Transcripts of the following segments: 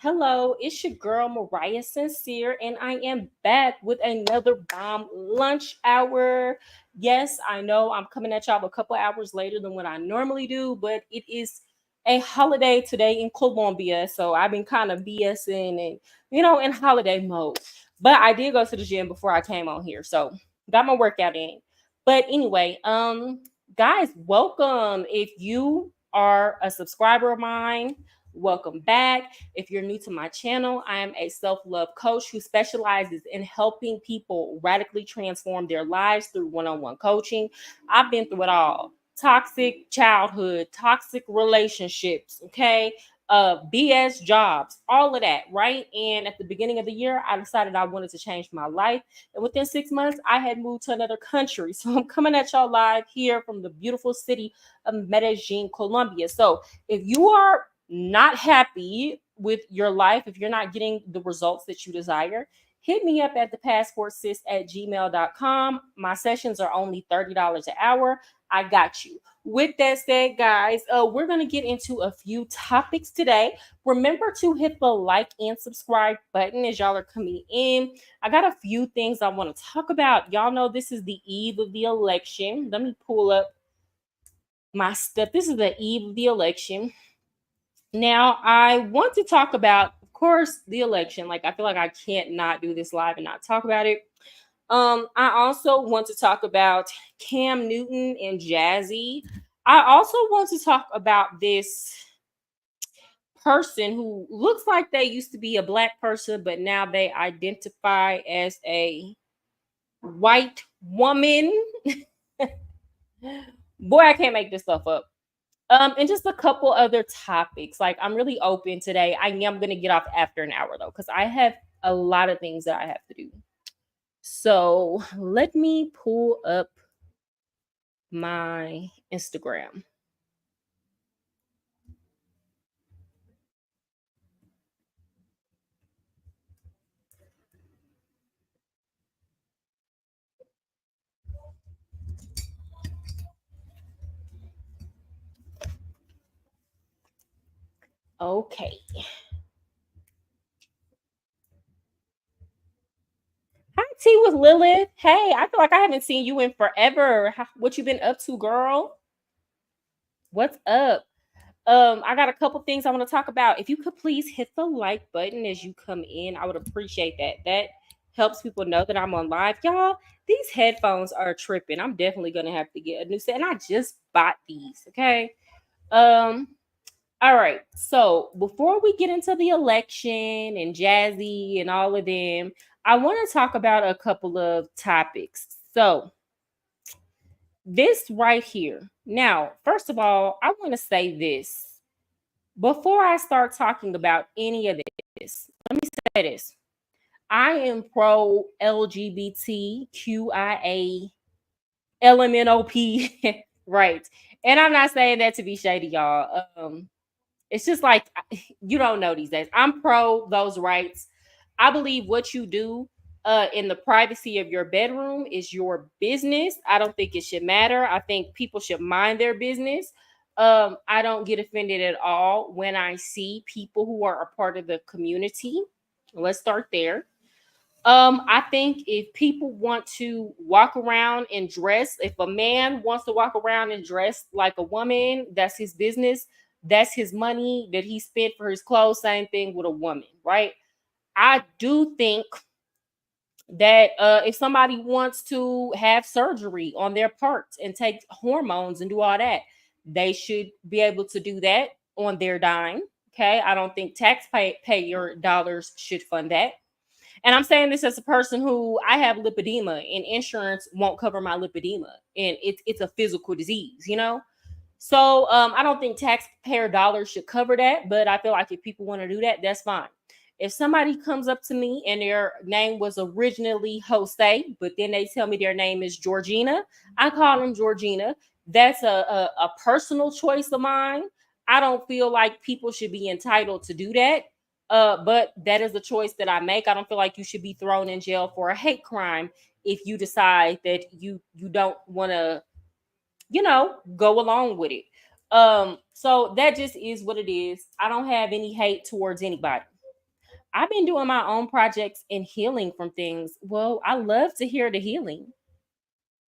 Hello, it's your girl Mariah Sincere, and I am back with another bomb lunch hour. Yes, I know I'm coming at y'all a couple hours later than what I normally do, but it is a holiday today in Colombia, so I've been kind of BSing and in holiday mode. But I did go to the gym before I came on here, so got my workout in. But anyway, guys, welcome. If you are a subscriber of mine, welcome back. If you're new to my channel, I am a self-love coach who specializes in helping people radically transform their lives through one-on-one coaching. I've been through it all. Toxic childhood, toxic relationships, okay? BS jobs, all of that, right? And at the beginning of the year, I decided I wanted to change my life. And within 6 months, I had moved to another country. So I'm coming at y'all live here from the beautiful city of Medellin, Colombia. So if you are not happy with your life, if you're not getting the results that you desire, hit me up at thepassportsis at gmail.com. My sessions are only $30 an hour. I got you. With that said, guys, we're going to get into a few topics today. Remember to hit the like and subscribe button as y'all are coming in. I got a few things I want to talk about. Y'all know this is the eve of the election. Let me pull up my stuff. This is the eve of the election. Now, I want to talk about, of course, the election. Like, I feel like I can't not do this live and not talk about it. I also want to talk about Cam Newton and Jazzy. I also want to talk about this person who looks like they used to be a black person, but now they identify as a white woman. Boy, I can't make this stuff up. And just a couple other topics. Like, I'm really open today. I am gonna get off after an hour though, because I have a lot of things that I have to do. So let me pull up my Instagram. Okay. Hi, T with Lilith. Hey, I feel like I haven't seen you in forever. What you been up to, girl? What's up? I got a couple things I want to talk about. If you could please hit the like button as you come in, I would appreciate that. That helps people know that I'm on live. Y'all, these headphones are tripping. I'm definitely gonna have to get a new set. And I just bought these. Okay. Um, all right. So before we get into the election and Jazzy and all of them, I want to talk about a couple of topics. So this right here. Now, first of all, I want to say this. Before I start talking about any of this, let me say this. I am pro LGBTQIA LMNOP, right? And I'm not saying that to be shady, y'all. It's just like you don't know these days. I'm pro those rights. I believe what you do in the privacy of your bedroom is your business. I don't think it should matter. I think people should mind their business. I don't get offended at all when I see people who are a part of the community. Let's start there. I think if people want to walk around and dress, if a man wants to walk around and dress like a woman, that's his business. That's his money that he spent for his clothes. Same thing with a woman, right? I do think that if somebody wants to have surgery on their parts and take hormones and do all that, they should be able to do that on their dime. Okay. I don't think taxpayer dollars should fund that. And I'm saying this as a person who I have lipedema and insurance won't cover my lipedema. And it's a physical disease, you know? So I don't think taxpayer dollars should cover that. But I feel like if people want to do that, that's fine. If somebody comes up to me and their name was originally Jose, but then they tell me their name is Georgina, I call them Georgina. That's a personal choice of mine. I don't feel like people should be entitled to do that. But that is a choice that I make. I don't feel like you should be thrown in jail for a hate crime if you decide that you don't want to, go along with it. So that just is what it is. I don't have any hate towards anybody. I've been doing my own projects and healing from things. Well, I love to hear the healing.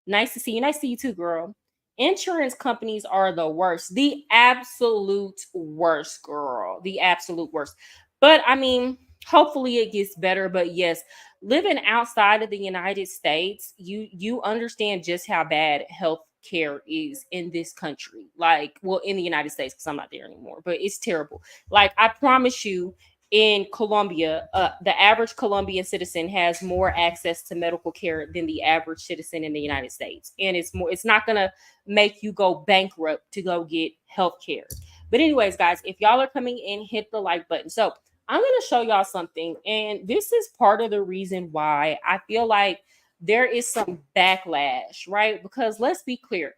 Nice to see you. Nice to see you too, girl. Insurance companies are the worst. The absolute worst, girl. The absolute worst. But I mean, hopefully it gets better. But yes, living outside of the United States, you understand just how bad health care is in this country. Like, well, in the United States, because I'm not there anymore, but it's terrible. Like, I promise you, in Colombia, the average Colombian citizen has more access to medical care than the average citizen in the United States. And it's more, it's not gonna make you go bankrupt to go get health care. But anyways, guys, if y'all are coming in, hit the like button. So I'm gonna show y'all something, and this is part of the reason why I feel like there is some backlash, right? Because let's be clear,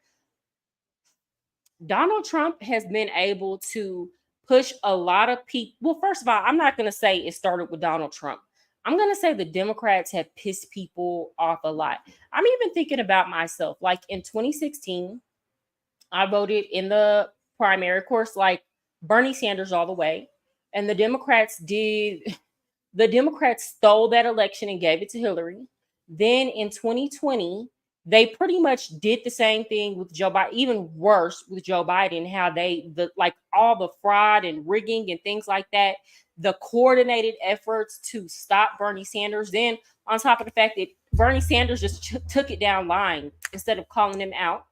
Donald Trump has been able to push a lot of people. Well, first of all, I'm not going to say it started with Donald Trump. I'm going to say the Democrats have pissed people off a lot. I'm even thinking about myself. Like in 2016, I voted in the primary, of course, like Bernie Sanders all the way. And the Democrats stole that election and gave it to Hillary. Then in 2020, they pretty much did the same thing with Joe Biden, even worse with Joe Biden, how like all the fraud and rigging and things like that, the coordinated efforts to stop Bernie Sanders. Then on top of the fact that Bernie Sanders just took it down lying instead of calling him out.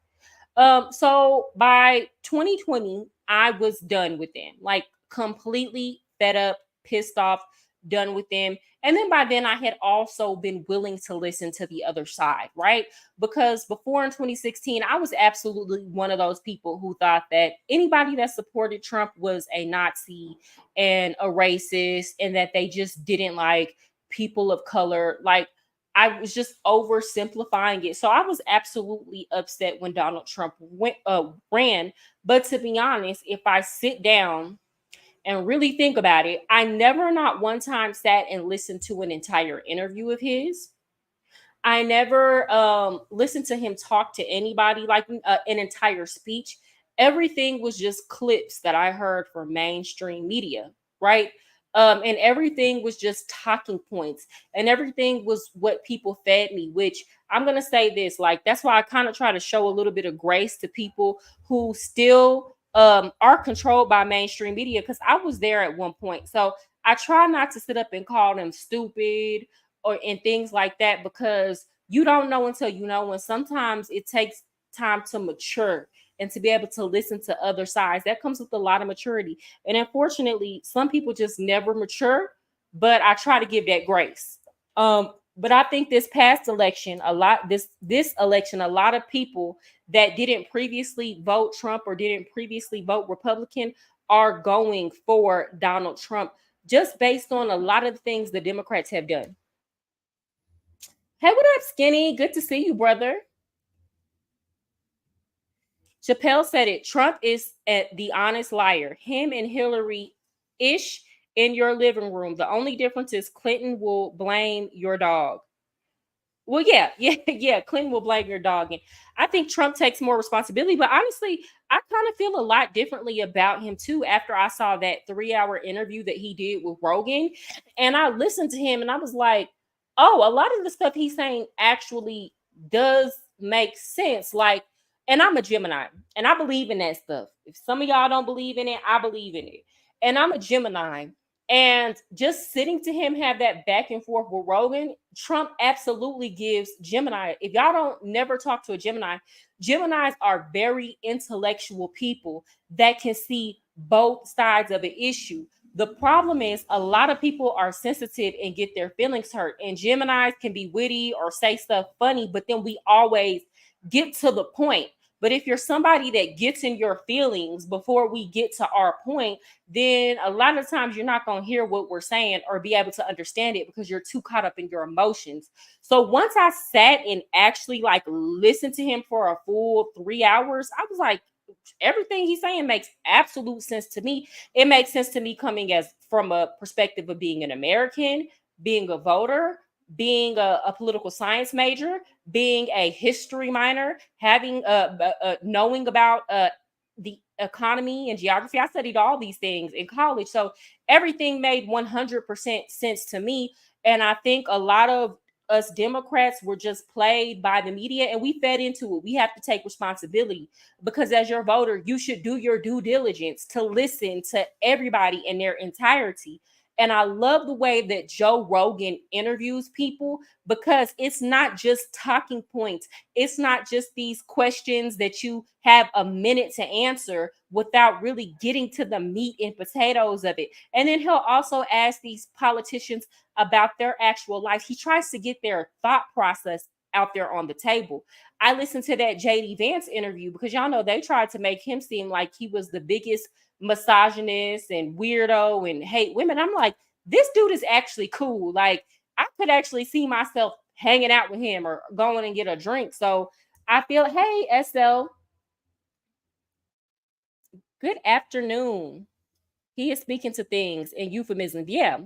So by 2020, I was done with them, like completely fed up, pissed off, done with them. And then by then, I had also been willing to listen to the other side, right? Because before in 2016, I was absolutely one of those people who thought that anybody that supported Trump was a Nazi and a racist, and that they just didn't like people of color. Like, I was just oversimplifying it. So I was absolutely upset when Donald Trump ran. But to be honest, if I sit down and really think about it, I never not one time sat and listened to an entire interview of his. I never listened to him talk to anybody like an entire speech. Everything was just clips that I heard from mainstream media, right? And everything was just talking points, and everything was what people fed me. Which I'm gonna say this, like that's why I kind of try to show a little bit of grace to people who still are controlled by mainstream media, because I was there at one point. So I try not to sit up and call them stupid or and things like that, because you don't know until you know. And sometimes it takes time to mature and to be able to listen to other sides. That comes with a lot of maturity. And unfortunately, some people just never mature, but I try to give that grace. But I think this past election, this election, a lot of people that didn't previously vote Trump or didn't previously vote Republican are going for Donald Trump, just based on a lot of the things the Democrats have done. Hey, what up, Skinny? Good to see you, brother. Chappelle said it. Trump is the honest liar. Him and Hillary ish in your living room. The only difference is Clinton will blame your dog. Well, yeah. Clinton will blame your dog. And I think Trump takes more responsibility. But honestly, I kind of feel a lot differently about him too after I saw that 3 hour interview that he did with Rogan. And I listened to him and I was like, oh, a lot of the stuff he's saying actually does make sense. Like, and I'm a Gemini and I believe in that stuff. If some of y'all don't believe in it, I believe in it. And I'm a Gemini. And just sitting to him have that back and forth with Rogan, Trump absolutely gives Gemini. If y'all don't never talk to a Gemini, Geminis are very intellectual people that can see both sides of an issue. The problem is a lot of people are sensitive and get their feelings hurt. And Geminis can be witty or say stuff funny, but then we always get to the point. But if you're somebody that gets in your feelings before we get to our point, then a lot of times you're not going to hear what we're saying or be able to understand it because you're too caught up in your emotions. So once I sat and actually like listened to him for a full 3 hours, I was like, everything he's saying makes absolute sense to me. It makes sense to me coming as from a perspective of being an American, being a voter, being a political science major, being a history minor, having knowing about the economy and geography. I studied all these things in college. So everything made 100% sense to me. And I think a lot of us Democrats were just played by the media and we fed into it. We have to take responsibility because as your voter, you should do your due diligence to listen to everybody in their entirety. And I love the way that Joe Rogan interviews people because it's not just talking points. It's not just these questions that you have a minute to answer without really getting to the meat and potatoes of it. And then he'll also ask these politicians about their actual life. He tries to get their thought process out there on the table. I listened to that JD Vance interview because y'all know they tried to make him seem like he was the biggest misogynist and weirdo and hate women. I'm like, this dude is actually cool. Like, I could actually see myself hanging out with him or going and get a drink. So I feel, hey, SL, good afternoon. He is speaking to things in euphemism. Yeah.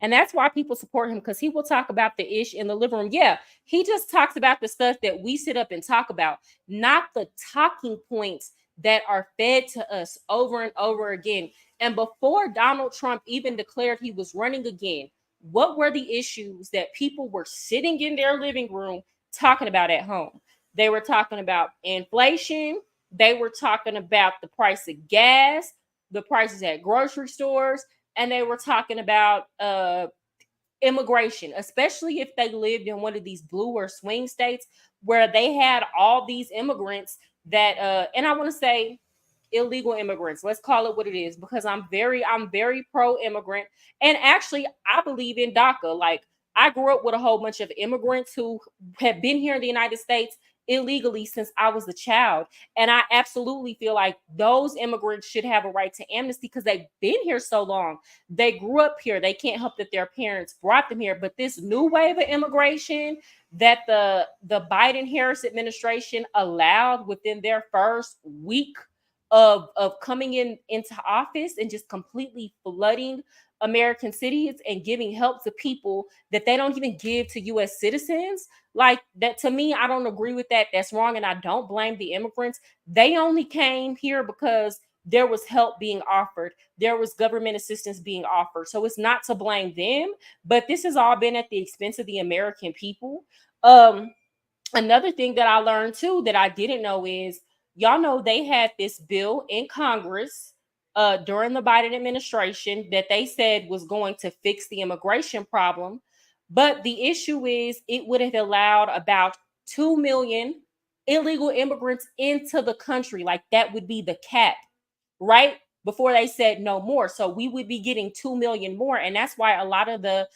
And that's why people support him because he will talk about the ish in the living room. Yeah, he just talks about the stuff that we sit up and talk about, not the talking points that are fed to us over and over again. And before Donald Trump even declared he was running again, what were the issues that people were sitting in their living room talking about at home? They were talking about inflation. They were talking about the price of gas, the prices at grocery stores, and they were talking about immigration, especially if they lived in one of these blue or swing states where they had all these immigrants that and I want to say illegal immigrants. Let's call it what it is because I'm very pro immigrant and actually I believe in DACA. Like I grew up with a whole bunch of immigrants who have been here in the United States illegally since I was a child. And I absolutely feel like those immigrants should have a right to amnesty because they've been here so long. They grew up here. They can't help that their parents brought them here. But this new wave of immigration that the Biden Harris administration allowed within their first week of coming into office and just completely flooding American cities and giving help to people that they don't even give to US citizens. Like that to me, I don't agree with that. That's wrong. And I don't blame the immigrants. They only came here because there was help being offered. There was government assistance being offered. So it's not to blame them, but this has all been at the expense of the American people. Another thing that I learned too that I didn't know is y'all know they had this bill in Congress during the Biden administration that they said was going to fix the immigration problem. But the issue is it would have allowed about 2 million illegal immigrants into the country. Like that would be the cap, right? Before they said no more. So we would be getting 2 million more. And that's why a lot of the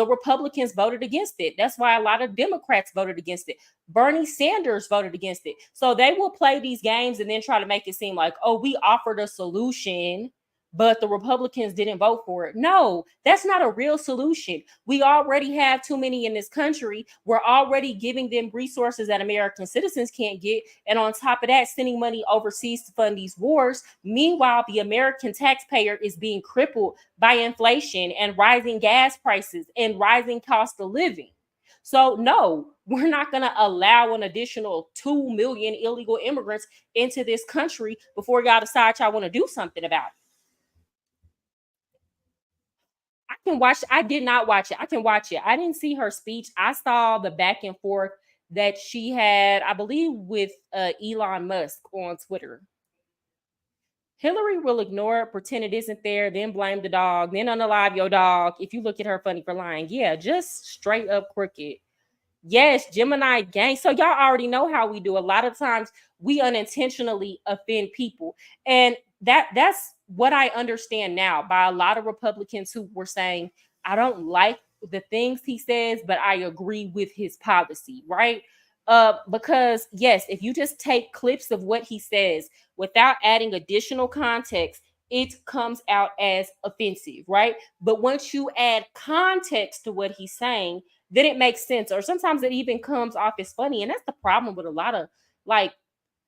Republicans voted against it. That's why a lot of Democrats voted against it. Bernie Sanders voted against it. So they will play these games and then try to make it seem like, oh, we offered a solution, but the Republicans didn't vote for it. No, that's not a real solution. We already have too many in this country. We're already giving them resources that American citizens can't get. And on top of that, sending money overseas to fund these wars. Meanwhile, the American taxpayer is being crippled by inflation and rising gas prices and rising cost of living. So, no, we're not going to allow an additional 2 million illegal immigrants into this country before y'all decide y'all want to do something about it. I can watch. I did not watch it. I can watch it. I didn't see her speech. I saw the back and forth that she had, I believe, with Elon Musk on Twitter. Hillary will ignore it, pretend it isn't there, then blame the dog, then unalive your dog. If you look at her funny for lying, yeah, just straight up crooked. Yes, Gemini gang. So y'all already know how we do. A lot of times we unintentionally offend people. And that's what I understand now by a lot of Republicans who were saying, I don't like the things he says, but I agree with his policy, right? Because yes, if you just take clips of what he says without adding additional context, it comes out as offensive, right? But once you add context to what he's saying, then it makes sense. Or sometimes it even comes off as funny. And that's the problem with a lot of like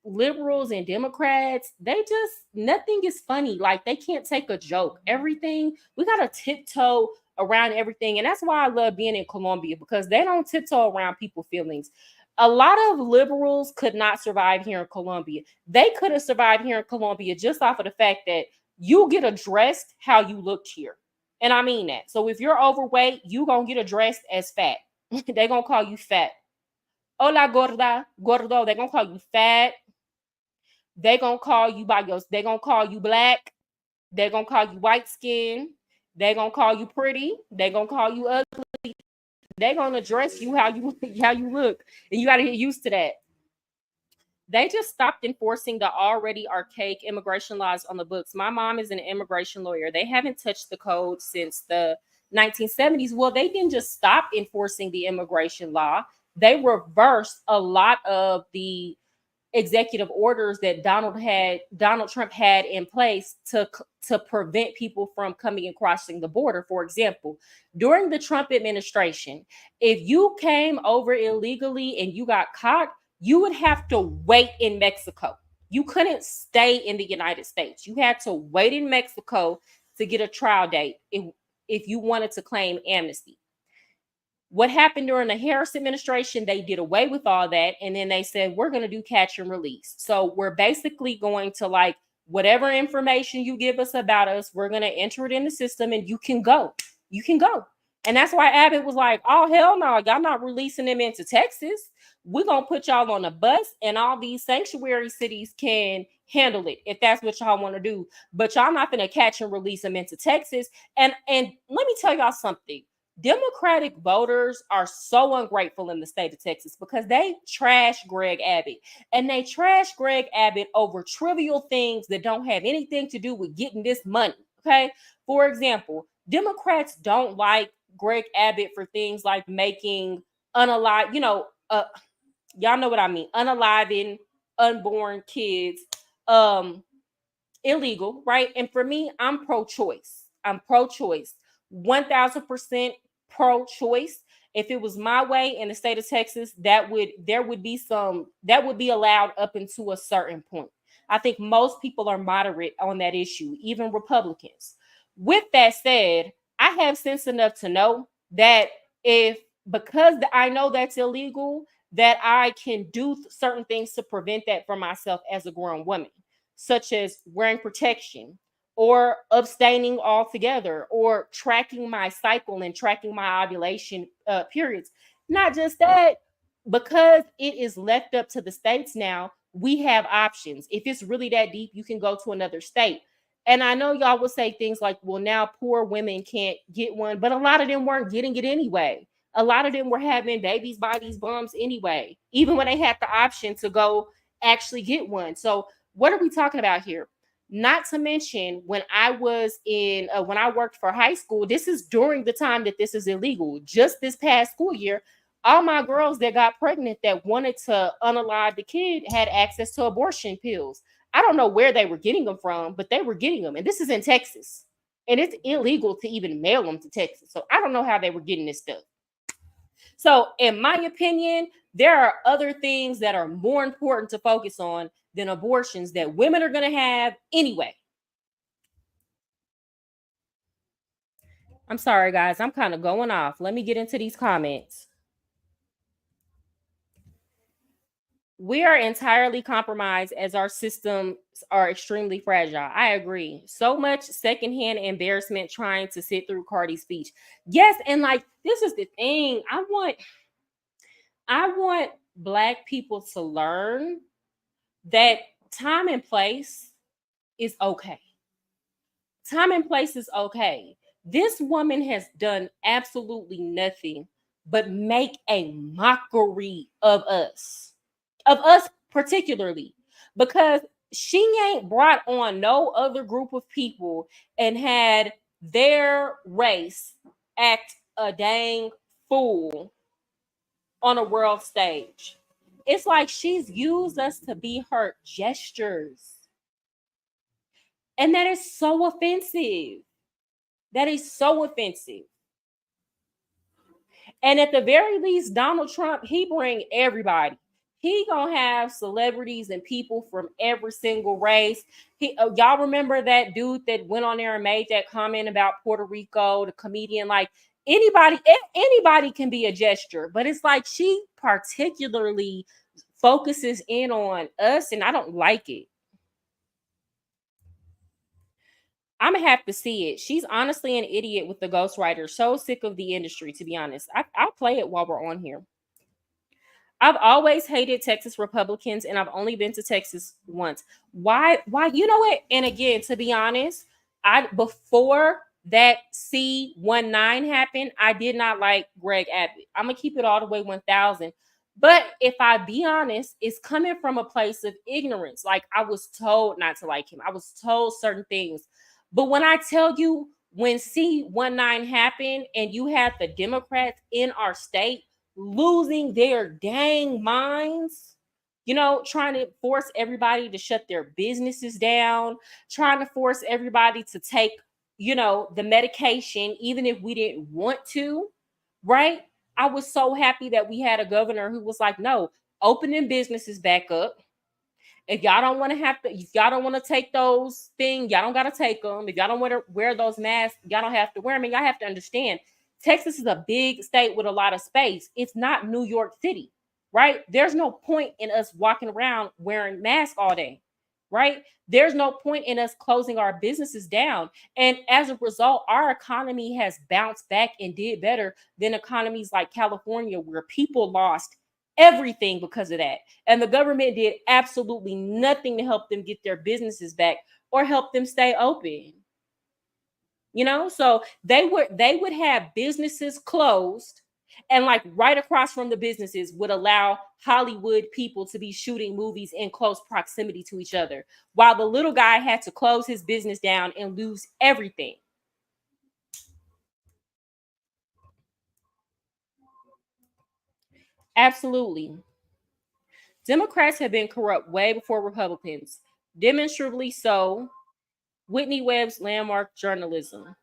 liberals and Democrats. They just, nothing is funny. Like they can't take a joke. Everything, we got to tiptoe around everything. And that's why I love being in Colombia because they don't tiptoe around people's feelings. A lot of liberals could not survive here in Colombia. They couldn't survive here in Colombia just off of the fact that you get addressed how you looked here. And I mean that. So if you're overweight, you going to get addressed as fat. They're going to call you fat. Hola gorda, gordo. They're going to call you fat. They're going to call you they're going to call you black. They're going to call you white skin. They're going to call you pretty. They're going to call you ugly. They're going to address you how you look. And you got to get used to that. They just stopped enforcing the already archaic immigration laws on the books. My mom is an immigration lawyer. They haven't touched the code since the 1970s. Well, they didn't just stop enforcing the immigration law. They reversed a lot of the executive orders that Donald Trump had in place to prevent people from coming and crossing the border. For example, during the Trump administration, if you came over illegally and you got caught, you would have to wait in Mexico. You couldn't stay in the United States. You had to wait in Mexico to get a trial date if you wanted to claim amnesty. What happened during the Harris administration, they did away with all that. And then they said, we're going to do catch and release. So we're basically going to, like, whatever information you give us about us, we're going to enter it in the system and you can go. You can go. And that's why Abbott was like, oh, hell no, y'all not releasing them into Texas. We're going to put y'all on a bus and all these sanctuary cities can handle it if that's what y'all want to do. But y'all not going to catch and release them into Texas. And let me tell y'all something. Democratic voters are so ungrateful in the state of Texas because they trash Greg Abbott, and they trash Greg Abbott over trivial things that don't have anything to do with getting this money. Okay. For example, Democrats don't like Greg Abbott for things like making unalive, y'all know what I mean, unaliving unborn kids illegal, right? And for me, I'm pro-choice. 1000% pro-choice. If it was my way in the state of Texas, that would be allowed up into a certain point. I think most people are moderate on that issue, even Republicans. With that said, I have sense enough to know that because I know that's illegal, that I can do certain things to prevent that for myself as a grown woman, such as wearing protection, or abstaining altogether, or tracking my cycle and tracking my ovulation periods. Not just that, because it is left up to the states now, we have options. If it's really that deep, you can go to another state. And I know y'all will say things like, well, now poor women can't get one, but a lot of them weren't getting it anyway. A lot of them were having babies by these bums anyway, even when they had the option to go actually get one. So what are we talking about here? Not to mention, when I worked for high school, this is during the time that this is illegal. Just this past school year, all my girls that got pregnant that wanted to unalive the kid had access to abortion pills. I don't know where they were getting them from, but they were getting them. And this is in Texas. And it's illegal to even mail them to Texas. So I don't know how they were getting this stuff. So in my opinion, there are other things that are more important to focus on than abortions that women are going to have anyway. I'm sorry, guys. I'm kind of going off. Let me get into these comments. We are entirely compromised as our systems are extremely fragile. I agree. So much secondhand embarrassment trying to sit through Cardi's speech. Yes, and like this is the thing. I want Black people to learn that time and place is okay. Time and place is okay. This woman has done absolutely nothing but make a mockery of us particularly, because she ain't brought on no other group of people and had their race act a dang fool on a world stage. It's like she's used us to be her gestures. And that is so offensive. That is so offensive. And at the very least, Donald Trump, he bring everybody. He gonna have celebrities and people from every single race. Y'all remember that dude that went on there and made that comment about Puerto Rico, the comedian? Like, Anybody can be a gesture, but it's like she particularly focuses in on us, and I don't like it. I'm gonna have to see it. She's honestly an idiot with the ghostwriter. So sick of the industry, to be honest. I'll play it while we're on here. I've always hated Texas Republicans, and I've only been to Texas once. Why? Why? You know what? And again, to be honest, I before that C-19 happened, I did not like Greg Abbott. I'm gonna keep it all the way 1,000. But if I be honest, it's coming from a place of ignorance. Like I was told not to like him. I was told certain things. But when I tell you, when C-19 happened, and you had the Democrats in our state losing their dang minds, trying to force everybody to shut their businesses down, trying to force everybody to take, the medication, even if we didn't want to, right? I was so happy that we had a governor who was like, no, opening businesses back up. If y'all don't want to if y'all don't want to take those things, y'all don't got to take them. If y'all don't want to wear those masks, y'all don't have to wear them. And y'all have to understand, Texas is a big state with a lot of space. It's not New York City, right? There's no point in us walking around wearing masks all day, right? There's no point in us closing our businesses down. And as a result, our economy has bounced back and did better than economies like California, where people lost everything because of that. And the government did absolutely nothing to help them get their businesses back or help them stay open. So they would have businesses closed, and like right across from the businesses would allow Hollywood people to be shooting movies in close proximity to each other, while the little guy had to close his business down and lose everything. Absolutely. Democrats have been corrupt way before Republicans, demonstrably so. Whitney Webb's landmark journalism.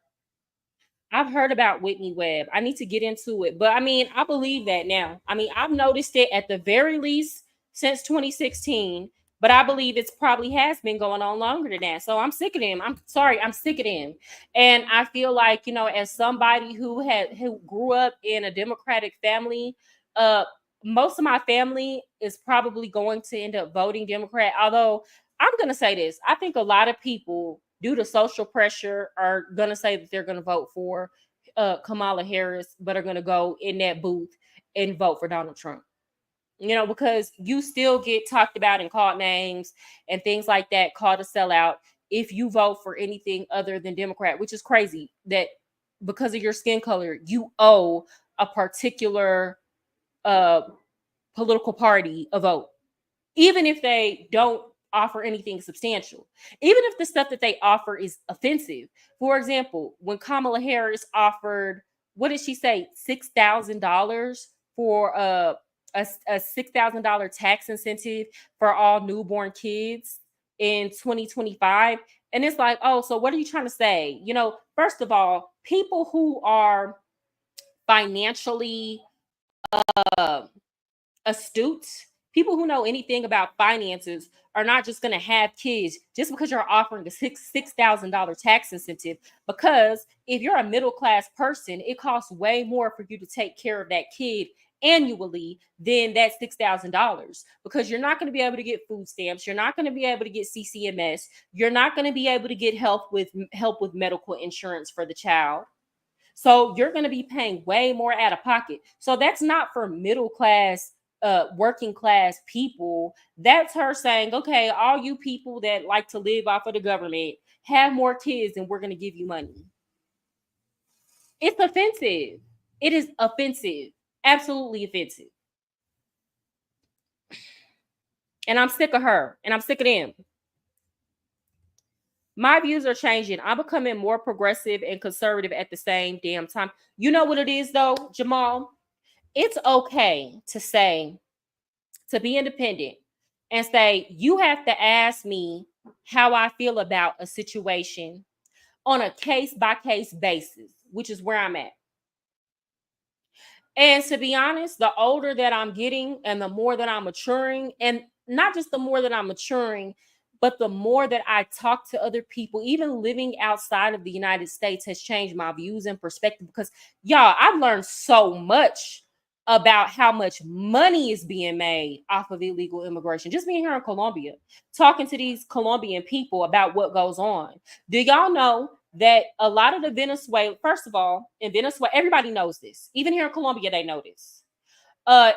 I've heard about Whitney Webb. I need to get into it. But I mean, I believe that now. I mean, I've noticed it at the very least since 2016, but I believe it's probably has been going on longer than that. So I'm sick of him. I'm sorry, I'm sick of him. And I feel like, as somebody who grew up in a Democratic family, most of my family is probably going to end up voting Democrat. Although I'm going to say this, I think a lot of people, due to social pressure, are going to say that they're going to vote for Kamala Harris, but are going to go in that booth and vote for Donald Trump. Because you still get talked about and called names and things like that, called a sellout if you vote for anything other than Democrat, which is crazy that because of your skin color, you owe a particular uh, political party a vote, even if they don't offer anything substantial, even if the stuff that they offer is offensive. For example, when Kamala Harris offered, what did she say, $6,000 for a $6,000 tax incentive for all newborn kids in 2025. And it's like, oh, so what are you trying to say? First of all, people who are financially uh, astute, people who know anything about finances, are not just going to have kids just because you're offering a $6,000 tax incentive. Because if you're a middle class person, it costs way more for you to take care of that kid annually than that $6,000, because you're not going to be able to get food stamps, you're not going to be able to get CCMS, you're not going to be able to get help with medical insurance for the child. So you're going to be paying way more out of pocket. So that's not for middle class, working class people. That's her saying, okay, all you people that like to live off of the government, have more kids and we're going to give you money. It's offensive. It is offensive. Absolutely offensive. And I'm sick of her, and I'm sick of them. My views are changing. I'm becoming more progressive and conservative at the same damn time. You know what it is, though, Jamal? It's okay to say, to be independent and say, you have to ask me how I feel about a situation on a case by case basis, which is where I'm at. And to be honest, the older that I'm getting and the more that I'm maturing, and not just the more that I'm maturing, But the more that I talk to other people, even living outside of the United States has changed my views and perspective, because y'all, I've learned so much about how much money is being made off of illegal immigration. Just being here in Colombia, talking to these Colombian people about what goes on. Do y'all know that a lot of the Venezuela, first of all, in Venezuela, everybody knows this. Even here in Colombia, they know this.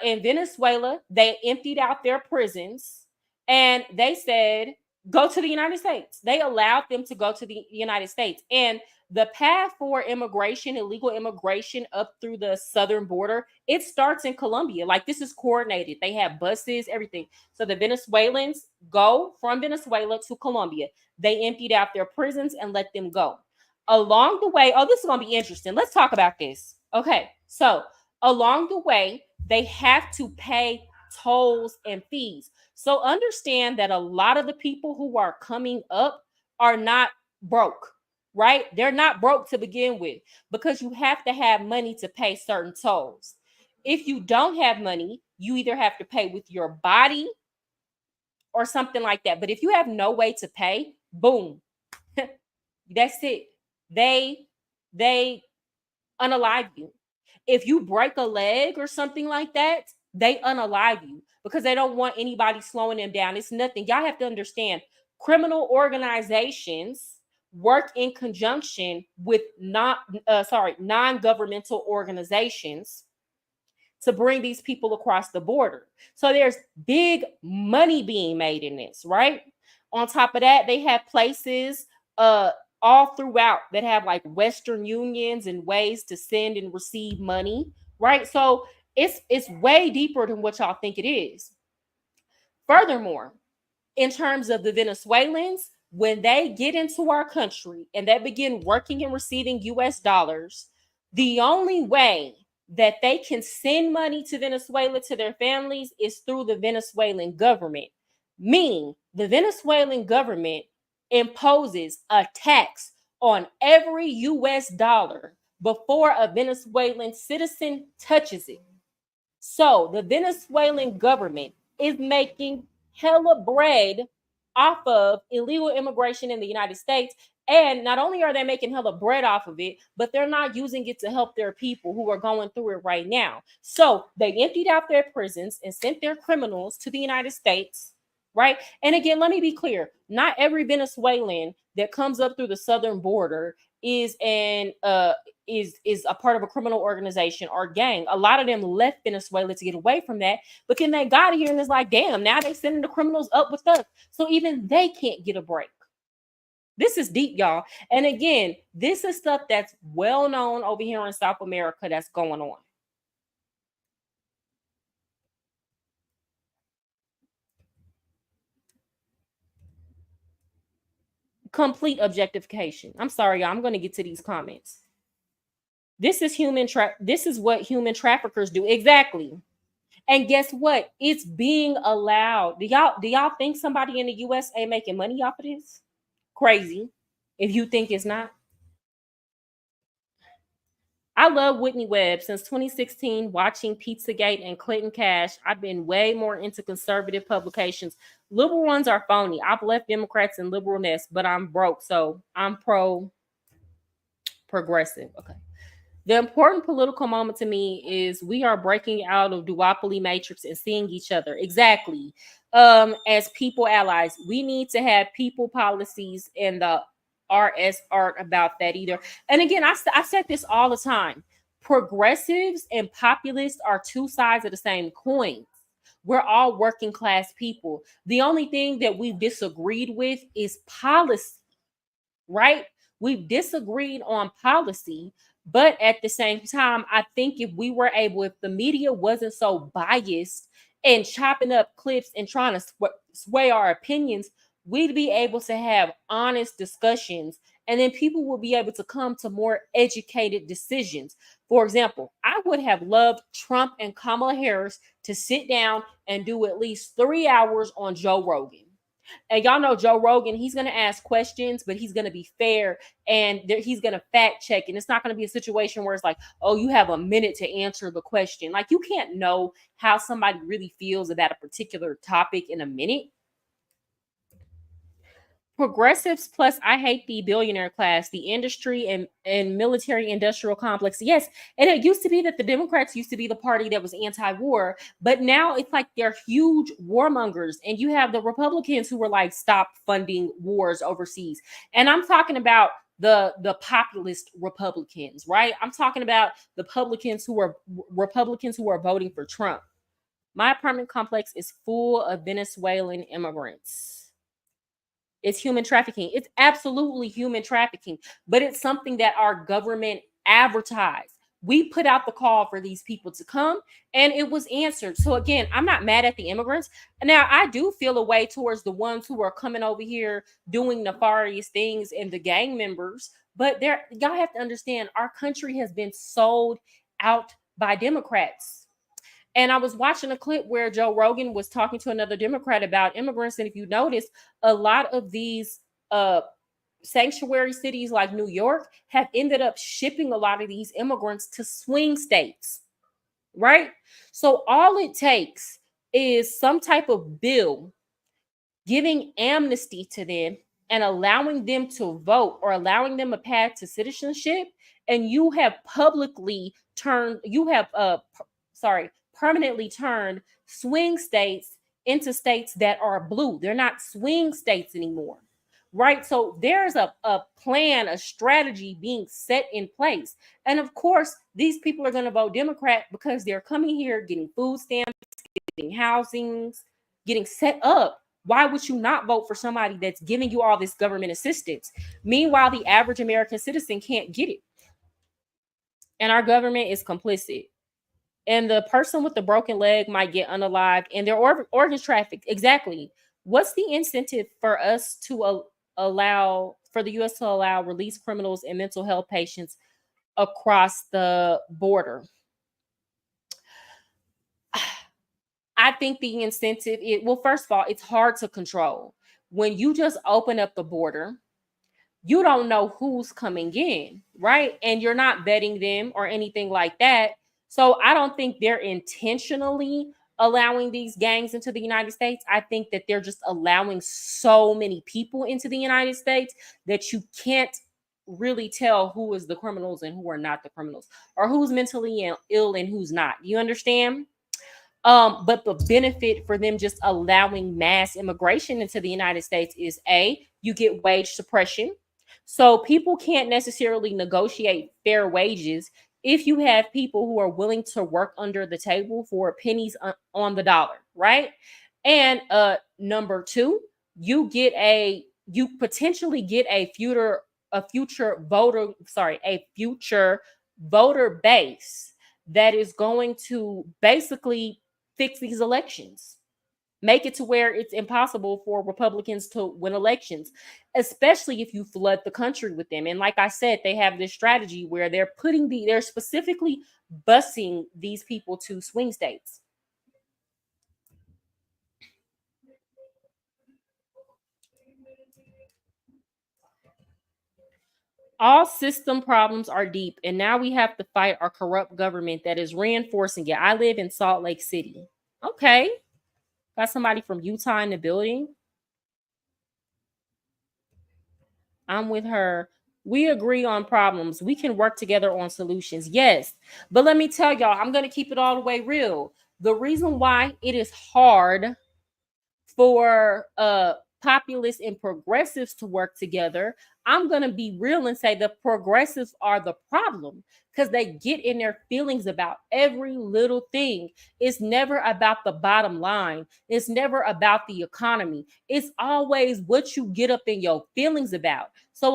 In Venezuela, they emptied out their prisons and they said, go to the United States. They allowed them to go to the United States. And the path for immigration, illegal immigration up through the southern border, it starts in Colombia. Like, this is coordinated. They have buses, everything. So the Venezuelans go from Venezuela to Colombia. They emptied out their prisons and let them go. Along the way, oh, this is going to be interesting. Let's talk about this. Okay, so along the way, they have to pay tolls and fees. So understand that a lot of the people who are coming up are not broke, right? They're not broke to begin with, because you have to have money to pay certain tolls. If you don't have money, you either have to pay with your body or something like that. But if you have no way to pay, boom, that's it. They unalive you. If you break a leg or something like that, they unalive you because they don't want anybody slowing them down. It's nothing. Y'all have to understand, criminal organizations work in conjunction with non-governmental organizations to bring these people across the border. So there's big money being made in this, right? On top of that, they have places all throughout that have like Western unions and ways to send and receive money, right? So it's way deeper than what y'all think it is. Furthermore, in terms of the Venezuelans, when they get into our country and they begin working and receiving US dollars, the only way that they can send money to Venezuela to their families is through the Venezuelan government, meaning the Venezuelan government imposes a tax on every US dollar before a Venezuelan citizen touches it. So the Venezuelan government is making hella bread off of illegal immigration in the United States. And not only are they making hella bread off of it, but they're not using it to help their people who are going through it right now. So they emptied out their prisons and sent their criminals to the United States, right? And again, let me be clear, not every Venezuelan that comes up through the southern border is a part of a criminal organization or gang. A lot of them left Venezuela to get away from that, but then they got here and it's like, damn, now they sending the criminals up with us. So even they can't get a break. This is deep, y'all. And again, this is stuff that's well known over here in South America that's going on. Complete objectification. I'm sorry, y'all. I'm going to get to these comments. This is this is what human traffickers do. Exactly. And guess what? It's being allowed. Do y'all think somebody in the US ain't making money off of this? Crazy. If you think it's not. I love Whitney Webb. Since 2016, watching Pizzagate and Clinton Cash, I've been way more into conservative publications. Liberal ones are phony. I've left Democrats and liberal nest, but I'm broke, so I'm progressive. Okay. The important political moment to me is we are breaking out of duopoly matrix and seeing each other. Exactly. As people allies, we need to have people policies and the RS art about that either. And again, I said this all the time. Progressives and populists are two sides of the same coin. We're all working class people. The only thing that we've disagreed with is policy, right? We've disagreed on policy, but at the same time, I think if we were able, if the media wasn't so biased and chopping up clips and trying to sway our opinions, we'd be able to have honest discussions, and then people will be able to come to more educated decisions. For example, I would have loved Trump and Kamala Harris to sit down and do at least 3 hours on Joe Rogan. And y'all know Joe Rogan, he's going to ask questions, but he's going to be fair and he's going to fact check. And it's not going to be a situation where it's like, oh, you have a minute to answer the question. Like, you can't know how somebody really feels about a particular topic in a minute. progressives plus I hate the billionaire class, the industry and military industrial complex. Yes, and it used to be that the Democrats used to be the party that was anti-war, but now it's like they're huge warmongers, and you have the Republicans who were like, stop funding wars overseas. And I'm talking about the populist Republicans, right? I'm talking about the Republicans who are voting for Trump. My apartment complex is full of Venezuelan immigrants. It's human trafficking. It's absolutely human trafficking, but it's something that our government advertised. We put out the call for these people to come and it was answered. So again, I'm not mad at the immigrants. Now, I do feel a way towards the ones who are coming over here doing nefarious things and the gang members, but there y'all have to understand our country has been sold out by Democrats. And I was watching a clip where Joe Rogan was talking to another Democrat about immigrants. And if you notice, a lot of these sanctuary cities like New York have ended up shipping a lot of these immigrants to swing states, right? So all it takes is some type of bill giving amnesty to them and allowing them to vote or allowing them a path to citizenship, and you have permanently turned swing states into states that are blue. They're not swing states anymore, right? So there's a plan, a strategy being set in place. And of course, these people are going to vote Democrat because they're coming here getting food stamps, getting housings, getting set up. Why would you not vote for somebody that's giving you all this government assistance? Meanwhile, the average American citizen can't get it. And our government is complicit. And the person with the broken leg might get unalived and their organs trafficked. Exactly. What's the incentive for us to allow, for the U.S. to allow released criminals and mental health patients across the border? I think the incentive is, well, first of all, it's hard to control. When you just open up the border, you don't know who's coming in, right? And you're not vetting them or anything like that. So I don't think they're intentionally allowing these gangs into the United States. I think that they're just allowing so many people into the United States that you can't really tell who is the criminals and who are not the criminals, or who's mentally ill and who's not. You understand? But the benefit for them just allowing mass immigration into the United States is you get wage suppression. So people can't necessarily negotiate fair wages if you have people who are willing to work under the table for pennies on the dollar, right? And number two, you potentially get a future voter base that is going to basically fix these elections, make it to where it's impossible for Republicans to win elections, especially if you flood the country with them. And like I said, they have this strategy where they're specifically busing these people to swing states. All system problems are deep, and now we have to fight our corrupt government that is reinforcing it. I live in Salt Lake City. Okay. Got somebody from Utah in the building. I'm with her. We agree on problems. We can work together on solutions. Yes. But let me tell y'all, I'm going to keep it all the way real. The reason why it is hard for populists and progressives to work together, I'm going to be real and say the progressives are the problem because they get in their feelings about every little thing. It's never about the bottom line. It's never about the economy. It's always what you get up in your feelings about. So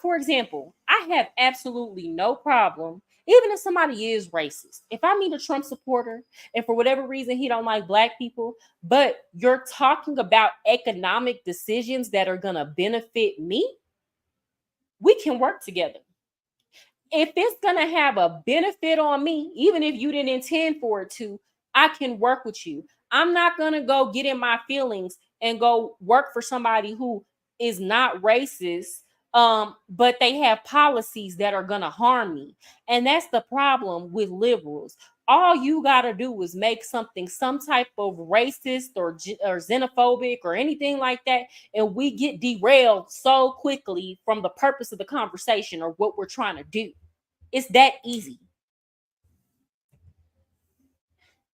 for example, I have absolutely no problem, even if somebody is racist. If I meet a Trump supporter and for whatever reason he don't like black people, but you're talking about economic decisions that are going to benefit me, we can work together. If it's going to have a benefit on me, even if you didn't intend for it to, I can work with you. I'm not going to go get in my feelings and go work for somebody who is not racist, But they have policies that are going to harm me. And that's the problem with liberals. All you got to do is make something some type of racist or xenophobic or anything like that, and we get derailed so quickly from the purpose of the conversation or what we're trying to do. It's that easy.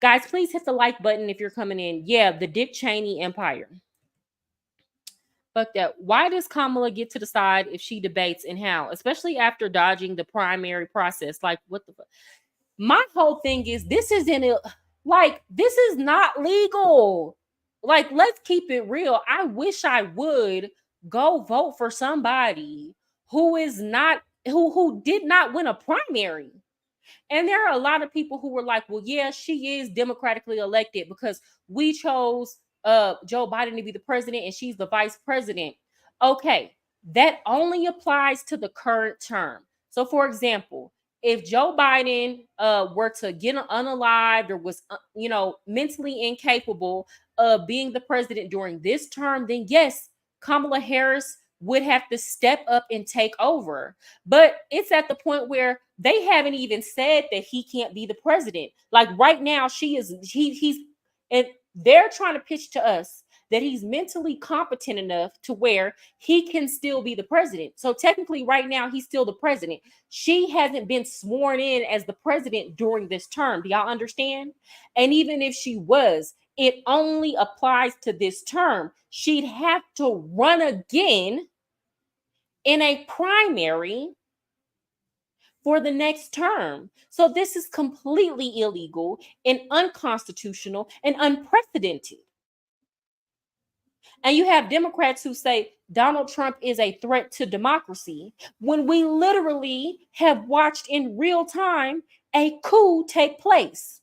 Guys, please hit the like button if you're coming in. Yeah, the Dick Cheney empire. Fuck that. Why does Kamala get to decide if she debates and how, especially after dodging the primary process? Like, what the fuck? My whole thing is this isn't it. Like, this is not legal. Like, let's keep it real. I wish I would go vote for somebody who is not who did not win a primary. And there are a lot of people who were like, well, yeah, she is democratically elected because we chose Joe Biden to be the president and she's the vice president. Okay, that only applies to the current term. So, for example, if Joe Biden were to get unalived or was, mentally incapable of being the president during this term, then yes, Kamala Harris would have to step up and take over. But it's at the point where they haven't even said that he can't be the president. Like right now, he's and they're trying to pitch to us that he's mentally competent enough to where he can still be the president. So technically, right now, he's still the president. She hasn't been sworn in as the president during this term. Do y'all understand? And even if she was, it only applies to this term. She'd have to run again in a primary for the next term. So this is completely illegal and unconstitutional and unprecedented. And you have Democrats who say Donald Trump is a threat to democracy when we literally have watched in real time a coup take place.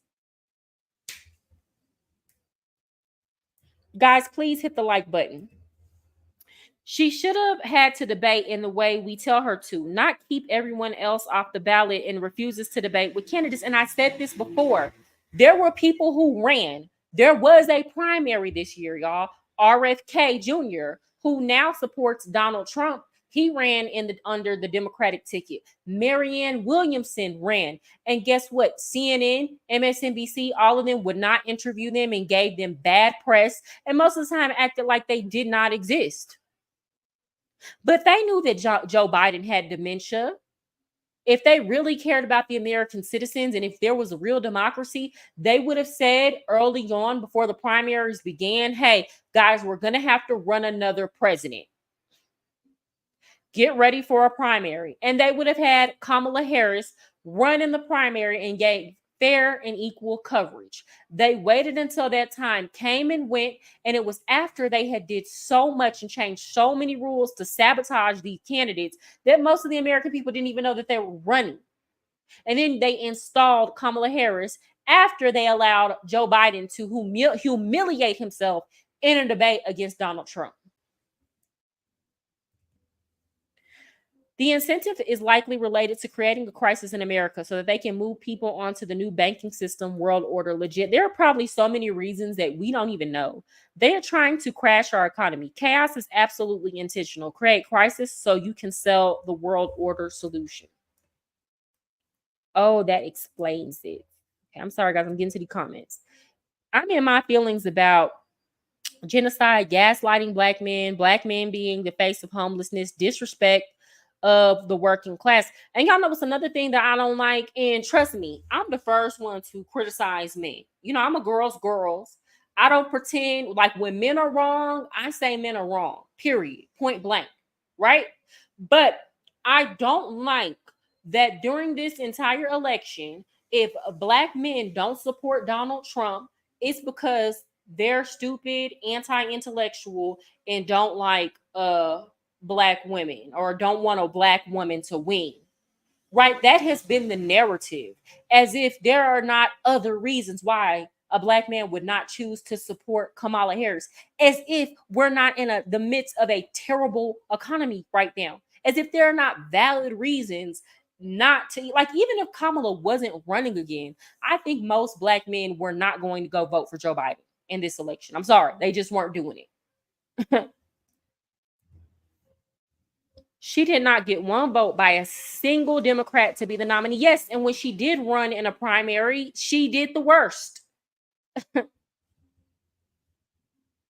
Guys, please hit the like button. She should have had to debate in the way we tell her to, not keep everyone else off the ballot and refuses to debate with candidates. And I said this before. There were people who ran. There was a primary this year, y'all. RFK Jr., who now supports Donald Trump. He ran under the Democratic ticket. Marianne Williamson ran. And guess what? CNN, MSNBC, all of them would not interview them and gave them bad press. And most of the time acted like they did not exist. But they knew that Joe Biden had dementia. If they really cared about the American citizens and if there was a real democracy, they would have said early on before the primaries began, hey, guys, we're going to have to run another president. Get ready for a primary. And they would have had Kamala Harris run in the primary and gave fair and equal coverage. They waited until that time came and went, and it was after they had did so much and changed so many rules to sabotage these candidates that most of the American people didn't even know that they were running. And then they installed Kamala Harris after they allowed Joe Biden to humiliate himself in a debate against Donald Trump. The incentive is likely related to creating a crisis in America so that they can move people onto the new banking system, world order, legit. There are probably so many reasons that we don't even know. They are trying to crash our economy. Chaos is absolutely intentional. Create crisis so you can sell the world order solution. Oh, that explains it. Okay, I'm sorry, guys. I'm getting to the comments. I'm in my feelings about genocide, gaslighting black men being the face of homelessness, disrespect of the working class. And y'all know what's another thing that I don't like? And trust me, I'm the first one to criticize men. I'm a girl's. I don't pretend like when men are wrong, I say men are wrong, period, point blank, right? But I don't like that during this entire election, if black men don't support Donald Trump, it's because they're stupid, anti-intellectual, and don't like black women or don't want a black woman to win. Right? That has been the narrative, as if there are not other reasons why a black man would not choose to support Kamala Harris, as if we're not in the midst of a terrible economy right now, as if there are not valid reasons not to, like, even if Kamala wasn't running again, I think most black men were not going to go vote for Joe Biden in this election. I'm sorry, they just weren't doing it. She did not get one vote by a single Democrat to be the nominee. Yes, and when she did run in a primary, she did the worst.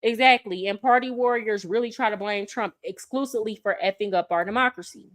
Exactly. And party warriors really try to blame Trump exclusively for effing up our democracy.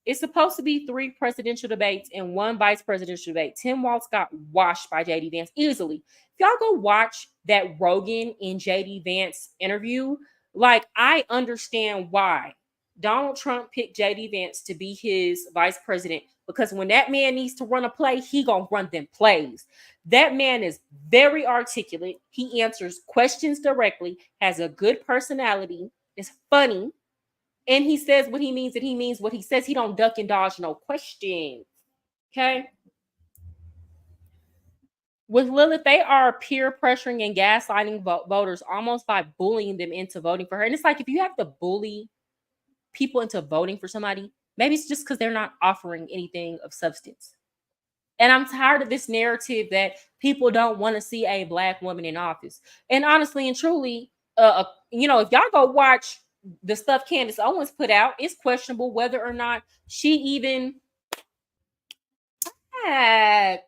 It's supposed to be 3 presidential debates and 1 vice presidential debate. Tim Walz got washed by JD Vance easily. If y'all go watch that Rogan and JD Vance interview, like, I understand why Donald Trump picked JD Vance to be his vice president, because when that man needs to run a play, he gonna run them plays. That man is very articulate. He answers questions directly, has a good personality, is funny, and he says what he means, and he means what he says. He don't duck and dodge no questions. Okay. With Lilith, they are peer pressuring and gaslighting voters almost by bullying them into voting for her. And it's like, if you have to bully people into voting for somebody, maybe it's just because they're not offering anything of substance. And I'm tired of this narrative that people don't want to see a Black woman in office. And honestly and truly, if y'all go watch the stuff Candace Owens put out, it's questionable whether or not she even had,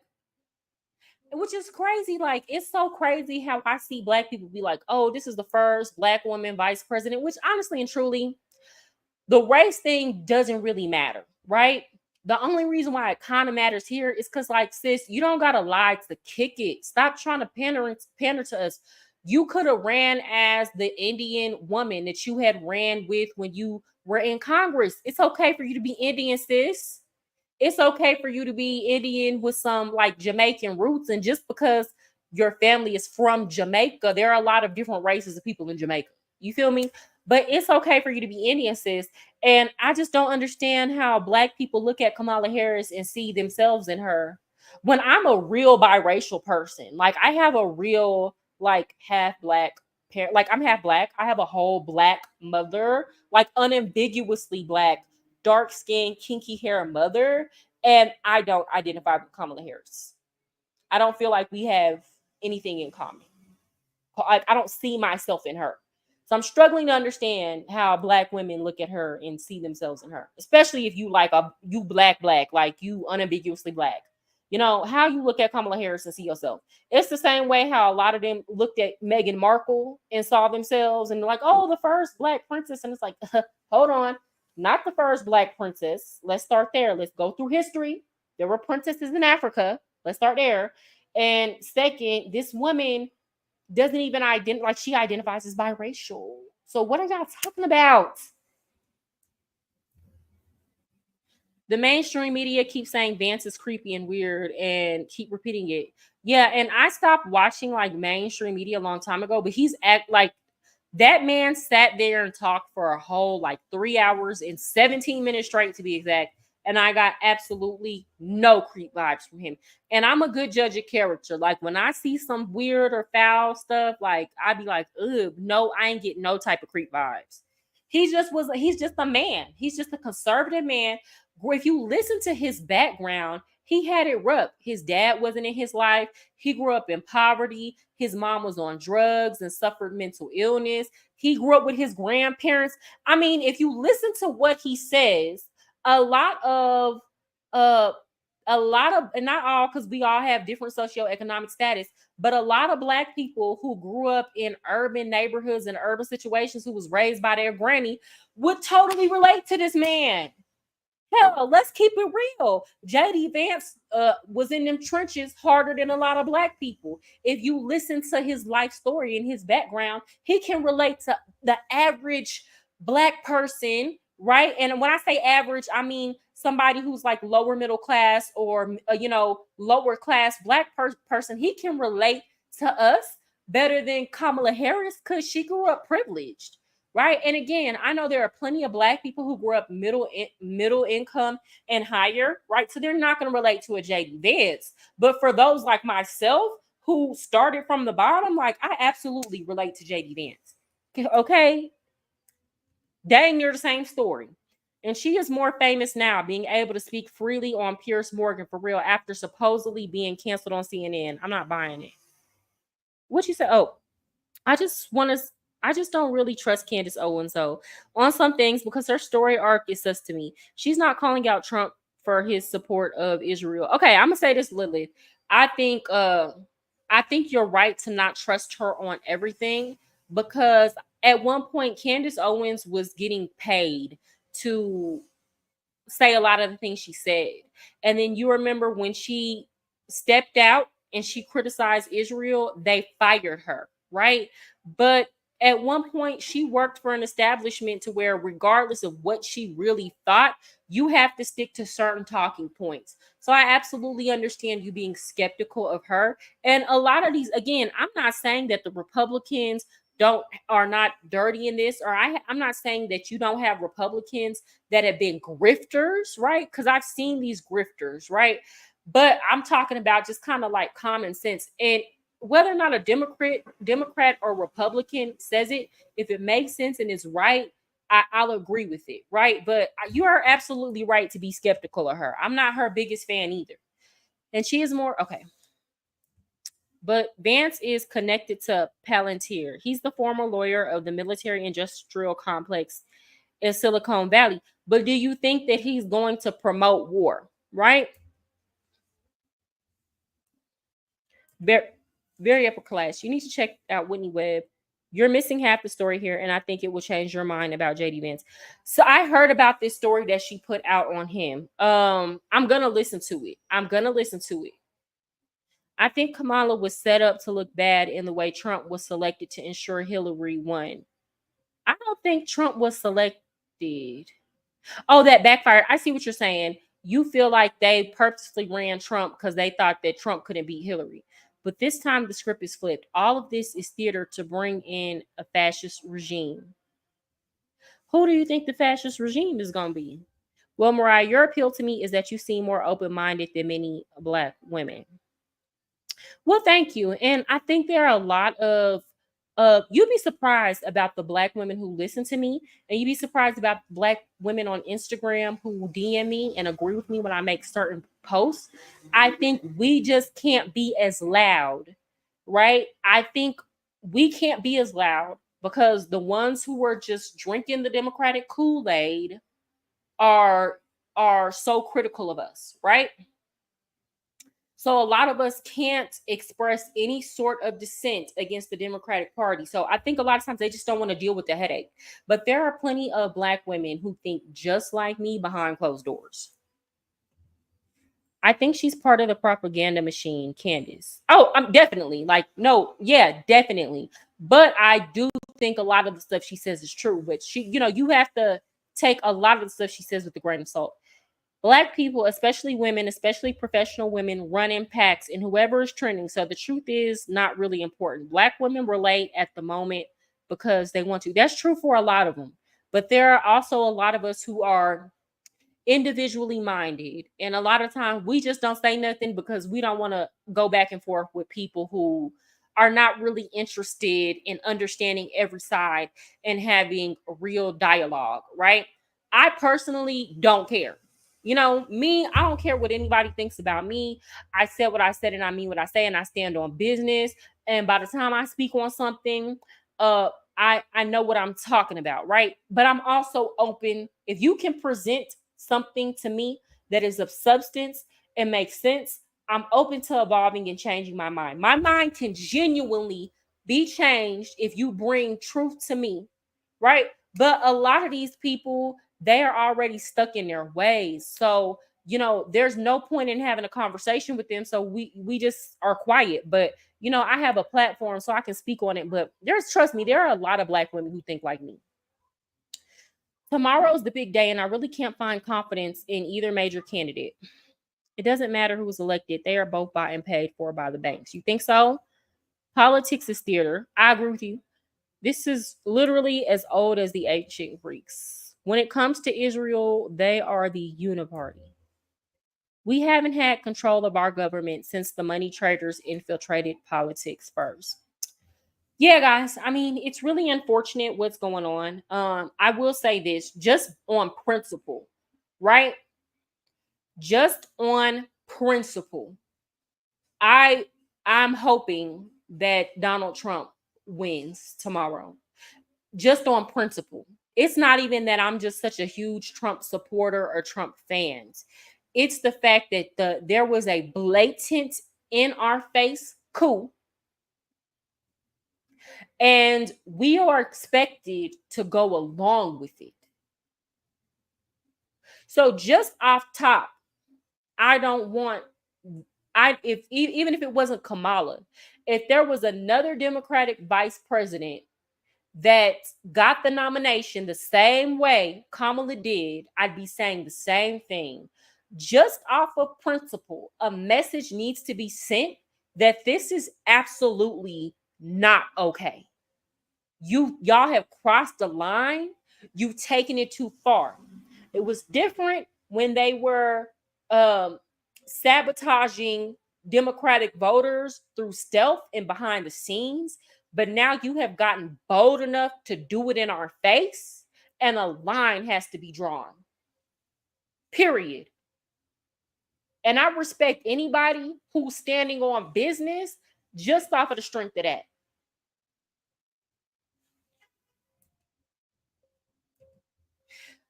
which is crazy. Like, it's so crazy how I see Black people be like, oh, this is the first Black woman vice president, which honestly and truly, the race thing doesn't really matter, right? The only reason why it kind of matters here is because, like, sis, you don't gotta lie to kick it. Stop trying to pander to us. You could have ran as the Indian woman that you had ran with when you were in Congress. It's okay for you to be Indian, sis. It's okay for you to be Indian with some like Jamaican roots. And just because your family is from Jamaica, there are a lot of different races of people in Jamaica. You feel me? But it's okay for you to be Indian, sis. And I just don't understand how Black people look at Kamala Harris and see themselves in her, when I'm a real biracial person. Like, I have a real, like, half Black parent. Like, I'm half Black. I have a whole Black mother, like unambiguously Black, dark skin, kinky hair mother. And I don't identify with Kamala Harris. I don't feel like we have anything in common. I don't see myself in her. So I'm struggling to understand how Black women look at her and see themselves in her, especially if you like you black, like you unambiguously Black. You know, how you look at Kamala Harris and see yourself. It's the same way how a lot of them looked at Meghan Markle and saw themselves and like, oh, the first Black princess. And it's like, hold on, not the first Black princess. Let's start there. Let's go through history. There were princesses in Africa. Let's start there. And second, this woman doesn't even identify, like, she identifies as biracial. So what are y'all talking about? The mainstream media keeps saying Vance is creepy and weird and keep repeating it. Yeah, and I stopped watching like mainstream media a long time ago, but he's act like that man sat there and talked for a whole like 3 hours and 17 minutes straight, to be exact. And I got absolutely no creep vibes from him. And I'm a good judge of character. Like, when I see some weird or foul stuff, like, I'd be like, ugh, no, I ain't getting no type of creep vibes. He's just a man. He's just a conservative man. If you listen to his background, he had it rough. His dad wasn't in his life. He grew up in poverty. His mom was on drugs and suffered mental illness. He grew up with his grandparents. I mean, if you listen to what he says, a lot of and not all, because we all have different socioeconomic status, but a lot of Black people who grew up in urban neighborhoods and urban situations, who was raised by their granny, would totally relate to this man. Hell, let's keep it real. JD Vance was in them trenches harder than a lot of Black people. If you listen to his life story and his background, he can relate to the average Black person, right? And when I say average, I mean somebody who's like lower middle class or lower class Black person. He can relate to us better than Kamala Harris because she grew up privileged. Right. And again, I know there are plenty of Black people who grew up middle income and higher. Right. So they're not going to relate to a JD Vance. But for those like myself who started from the bottom, like, I absolutely relate to JD Vance. OK. Dang near the same story. And she is more famous now, being able to speak freely on Piers Morgan for real after supposedly being canceled on CNN. I'm not buying it. What you say? Oh, I just want to. I just don't really trust Candace Owens though on some things because her story arc is sus to me. She's not calling out Trump for his support of Israel. Okay, I'm gonna say this, Lilith. I think I think you're right to not trust her on everything because at one point Candace Owens was getting paid to say a lot of the things she said. And then you remember when she stepped out and she criticized Israel, they fired her, right? But at one point, she worked for an establishment to where, regardless of what she really thought, you have to stick to certain talking points. So I absolutely understand you being skeptical of her. And a lot of these, again, I'm not saying that the Republicans don't are not dirty in this, or I'm not saying that you don't have Republicans that have been grifters, right? Because I've seen these grifters, right? But I'm talking about just kind of like common sense. And whether or not a Democrat or Republican says it, if it makes sense and it's right, I'll agree with it, right? But you are absolutely right to be skeptical of her. I'm not her biggest fan either. And she is more okay. But Vance is connected to Palantir. He's the former lawyer of the military industrial complex in Silicon Valley. But do you think that he's going to promote war? Right? Very, very upper class. You need to check out Whitney Webb. You're missing half the story here, and I think it will change your mind about JD Vance. So I heard about this story that she put out on him. I'm gonna listen to it. I think Kamala was set up to look bad in the way Trump was selected to ensure Hillary won. I don't think Trump was selected. Oh, that backfired. I see what you're saying. You feel like they purposely ran Trump because they thought that Trump couldn't beat Hillary. But this time the script is flipped. All of this is theater to bring in a fascist regime. Who do you think the fascist regime is going to be? Well, Mariah, your appeal to me is that you seem more open minded than many Black women. Well, thank you. And I think there are a lot of you'd be surprised about the Black women who listen to me, and you'd be surprised about Black women on Instagram who DM me and agree with me when I make certain posts. I think we just can't be as loud, right? I think we can't be as loud because the ones who are just drinking the Democratic Kool-Aid are so critical of us, right? So a lot of us can't express any sort of dissent against the Democratic Party. So I think a lot of times they just don't want to deal with the headache. But there are plenty of Black women who think just like me behind closed doors. I think she's part of the propaganda machine, Candace. Oh, I'm definitely like, no, yeah, definitely. But I do think a lot of the stuff she says is true. But she, you have to take a lot of the stuff she says with a grain of salt. Black people, especially women, especially professional women, run in packs and whoever is trending. So the truth is not really important. Black women relate at the moment because they want to. That's true for a lot of them. But there are also a lot of us who are individually minded. And a lot of times we just don't say nothing because we don't want to go back and forth with people who are not really interested in understanding every side and having a real dialogue, right? I personally don't care. Me, I don't care what anybody thinks about me. I said what I said and I mean what I say and I stand on business. And by the time I speak on something, uh I know what I'm talking about, right? But I'm also open. If you can present something to me that is of substance and makes sense, I'm open to evolving and changing my mind. My mind can genuinely be changed if you bring truth to me, right? But a lot of these people, they are already stuck in their ways. So, there's no point in having a conversation with them. So we just are quiet. But I have a platform so I can speak on it. But trust me, there are a lot of Black women who think like me. Tomorrow's the big day, and I really can't find confidence in either major candidate. It doesn't matter who was elected. They are both bought and paid for by the banks. You think so? Politics is theater. I agree with you. This is literally as old as the ancient Greeks. When it comes to Israel, they are the uniparty. We haven't had control of our government since the money traders infiltrated politics first. Yeah, guys, I mean, it's really unfortunate what's going on. I will say this just on principle, right? Just on principle. I'm hoping that Donald Trump wins tomorrow just on principle. It's not even that I'm just such a huge Trump supporter or Trump fans. It's the fact that there was a blatant in our face coup, and we are expected to go along with it. So just off top, I don't want even if it wasn't Kamala, if there was another Democratic vice president that got the nomination the same way Kamala did, I'd be saying the same thing. Just off of principle, a message needs to be sent that this is absolutely not okay. Y'all have crossed the line. You've taken it too far. It was different when they were sabotaging Democratic voters through stealth and behind the scenes. But now you have gotten bold enough to do it in our face, and a line has to be drawn. Period. And I respect anybody who's standing on business just off of the strength of that.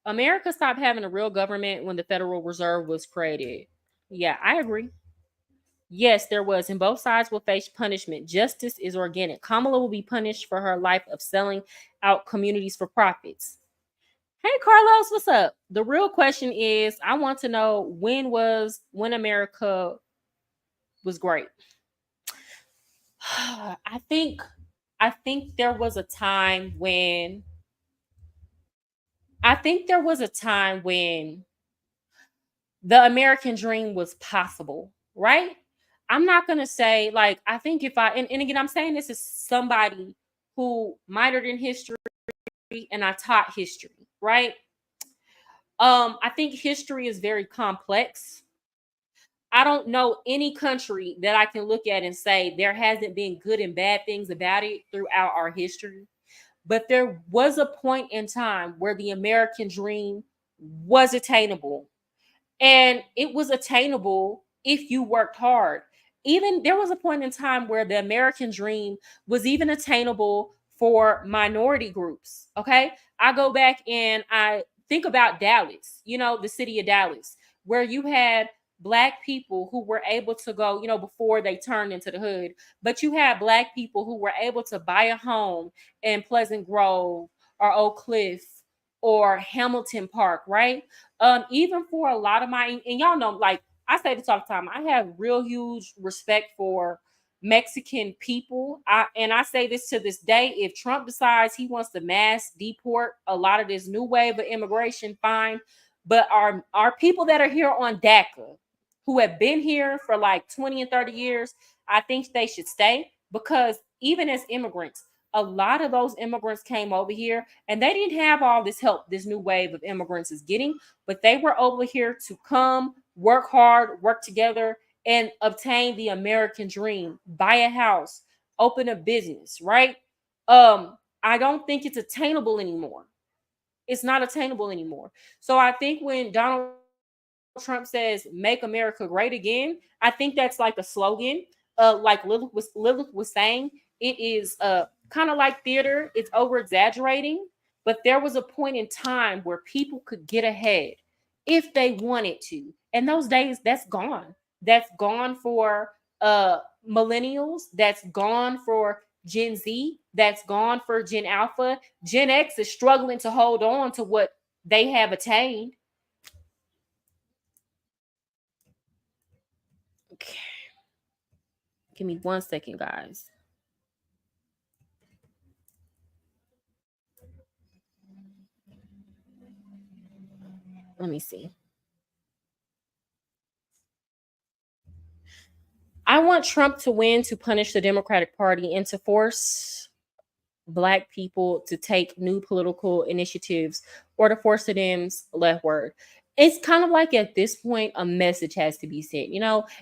America stopped having a real government when the Federal Reserve was created. Yeah, I agree. Yes, there was, and both sides will face punishment. Justice is organic. Kamala will be punished for her life of selling out communities for profits. Hey, Carlos, what's up? The real question is, I want to know when America was great. I think there was a time when the American dream was possible, right? I'm not gonna say like I think if I and again I'm saying this is somebody who minored in history and I taught history, right? I think history is very complex. I don't know any country that I can look at and say there hasn't been good and bad things about it throughout our history. But there was a point in time where the American dream was attainable. And it was attainable if you worked hard. Even there was a point in time where the American dream was even attainable for minority groups. Okay. I go back and I think about Dallas, the city of Dallas, where you had Black people who were able to go, before they turned into the hood, but you had Black people who were able to buy a home in Pleasant Grove or Oak Cliff or Hamilton Park, right? Even for a lot of and y'all know, like I say this all the time, I have real huge respect for Mexican people. I say this to this day: if Trump decides he wants to mass deport a lot of this new wave of immigration, fine. But our people that are here on DACA, who have been here for like 20 and 30 years, I think they should stay, because even as immigrants, a lot of those immigrants came over here and they didn't have all this help this new wave of immigrants is getting, but they were over here to come, work hard, work together, and obtain the American dream, buy a house, open a business, right? I don't think it's attainable anymore. It's not attainable anymore. So I think when Donald Trump says "Make America Great Again," I think that's like a slogan. Like Lilith was saying, it is kind of like theater. It's over exaggerating, but there was a point in time where people could get ahead if they wanted to, and those days that's gone. That's gone for millennials. That's gone for Gen Z. That's gone for Gen Alpha. Gen X is struggling to hold on to what they have attained. Okay. Give me 1 second, guys. Let me see. I want Trump to win to punish the Democratic Party and to force Black people to take new political initiatives or to force the Dems leftward. It's kind of like at this point, a message has to be sent,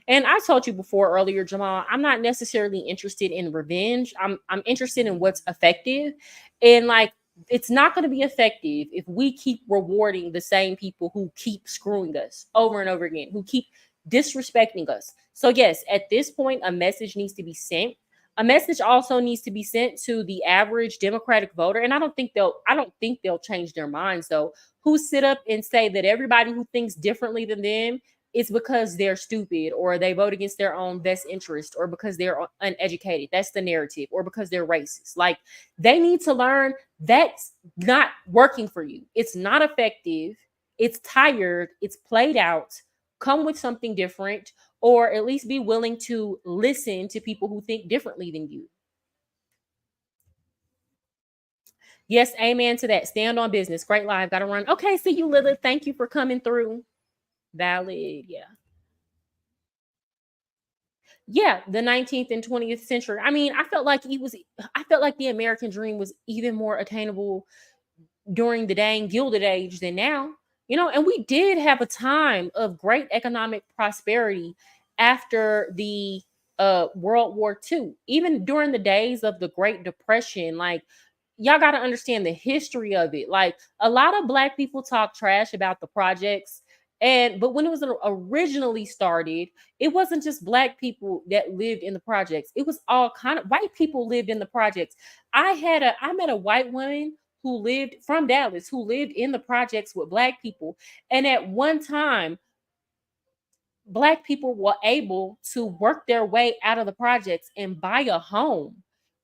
And I told you before earlier, Jamal, I'm not necessarily interested in revenge. I'm interested in what's effective. And like, it's not going to be effective if we keep rewarding the same people who keep screwing us over and over again, who keep disrespecting us. So yes, at this point, a message needs to be sent. A message also needs to be sent to the average Democratic voter, and I don't think they'll change their minds though. Who sit up and say that everybody who thinks differently than them is because they're stupid or they vote against their own best interest or because they're uneducated. That's the narrative, or because they're racist. Like, they need to learn that's not working for you. It's not effective. It's tired. It's played out. Come with something different, or at least be willing to listen to people who think differently than you. Yes, amen to that. Stand on business. Great live. Gotta run. Okay, see you, Lilith. Thank you for coming through. Valid. Yeah. Yeah, the 19th and 20th century. I mean, I felt like the American dream was even more attainable during the dang Gilded Age than now. And we did have a time of great economic prosperity after the World War II. Even during the days of the Great Depression, like, y'all got to understand the history of it. Like, a lot of black people talk trash about the projects, but when it was originally started, it wasn't just black people that lived in the projects. It was all kind of white people lived in the projects. I met a white woman who lived from Dallas, who lived in the projects with black people. And at one time, black people were able to work their way out of the projects and buy a home,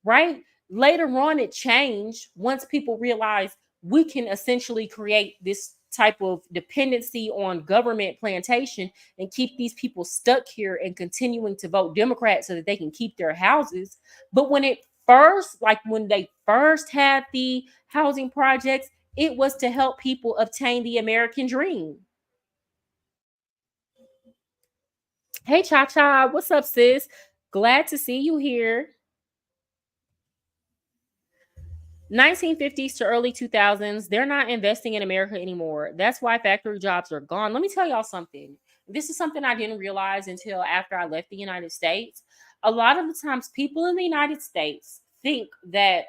right? Later on, it changed once people realized we can essentially create this type of dependency on government plantation and keep these people stuck here and continuing to vote Democrat so that they can keep their houses. But when they first had the housing projects, it was to help people obtain the American dream. Hey, Cha Cha, what's up, sis? Glad to see you here. 1950s to early 2000s, they're not investing in America anymore. That's why factory jobs are gone. Let me tell y'all something. This is something I didn't realize until after I left the United States. A lot of the times, people in the United States think that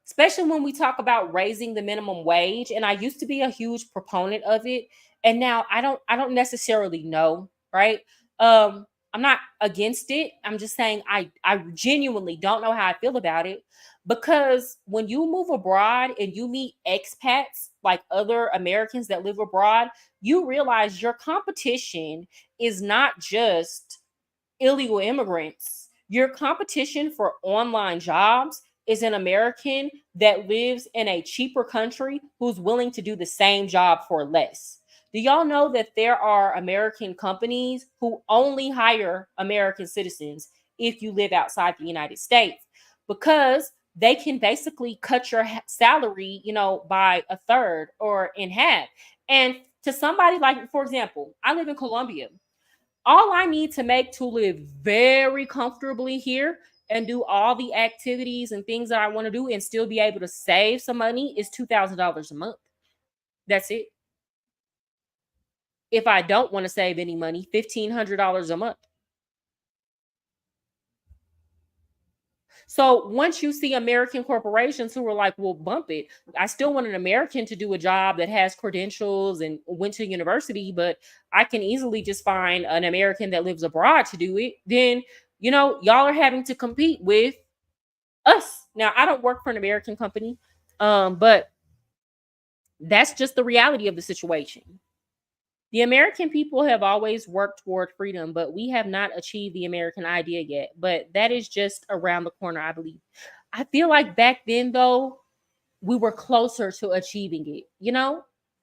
especially when we talk about raising the minimum wage, and I used to be a huge proponent of it, and now I don't necessarily know, right? I'm not against it. I'm just saying I genuinely don't know how I feel about it, because when you move abroad and you meet expats, like other Americans that live abroad, you realize your competition is not just illegal immigrants. Your competition for online jobs is an American that lives in a cheaper country who's willing to do the same job for less. Do y'all know that there are American companies who only hire American citizens if you live outside the United States? Because they can basically cut your salary, by a third or in half. And to somebody like, for example, I live in Colombia. All I need to make to live very comfortably here and do all the activities and things that I want to do and still be able to save some money is $2,000 a month. That's it. If I don't want to save any money, $1,500 a month. So once you see American corporations who are like, well, bump it. I still want an American to do a job that has credentials and went to university, but I can easily just find an American that lives abroad to do it. Then, y'all are having to compete with us. Now, I don't work for an American company, but that's just the reality of the situation. The American people have always worked toward freedom, but we have not achieved the American idea yet. But that is just around the corner, I believe. I feel like back then, though, we were closer to achieving it.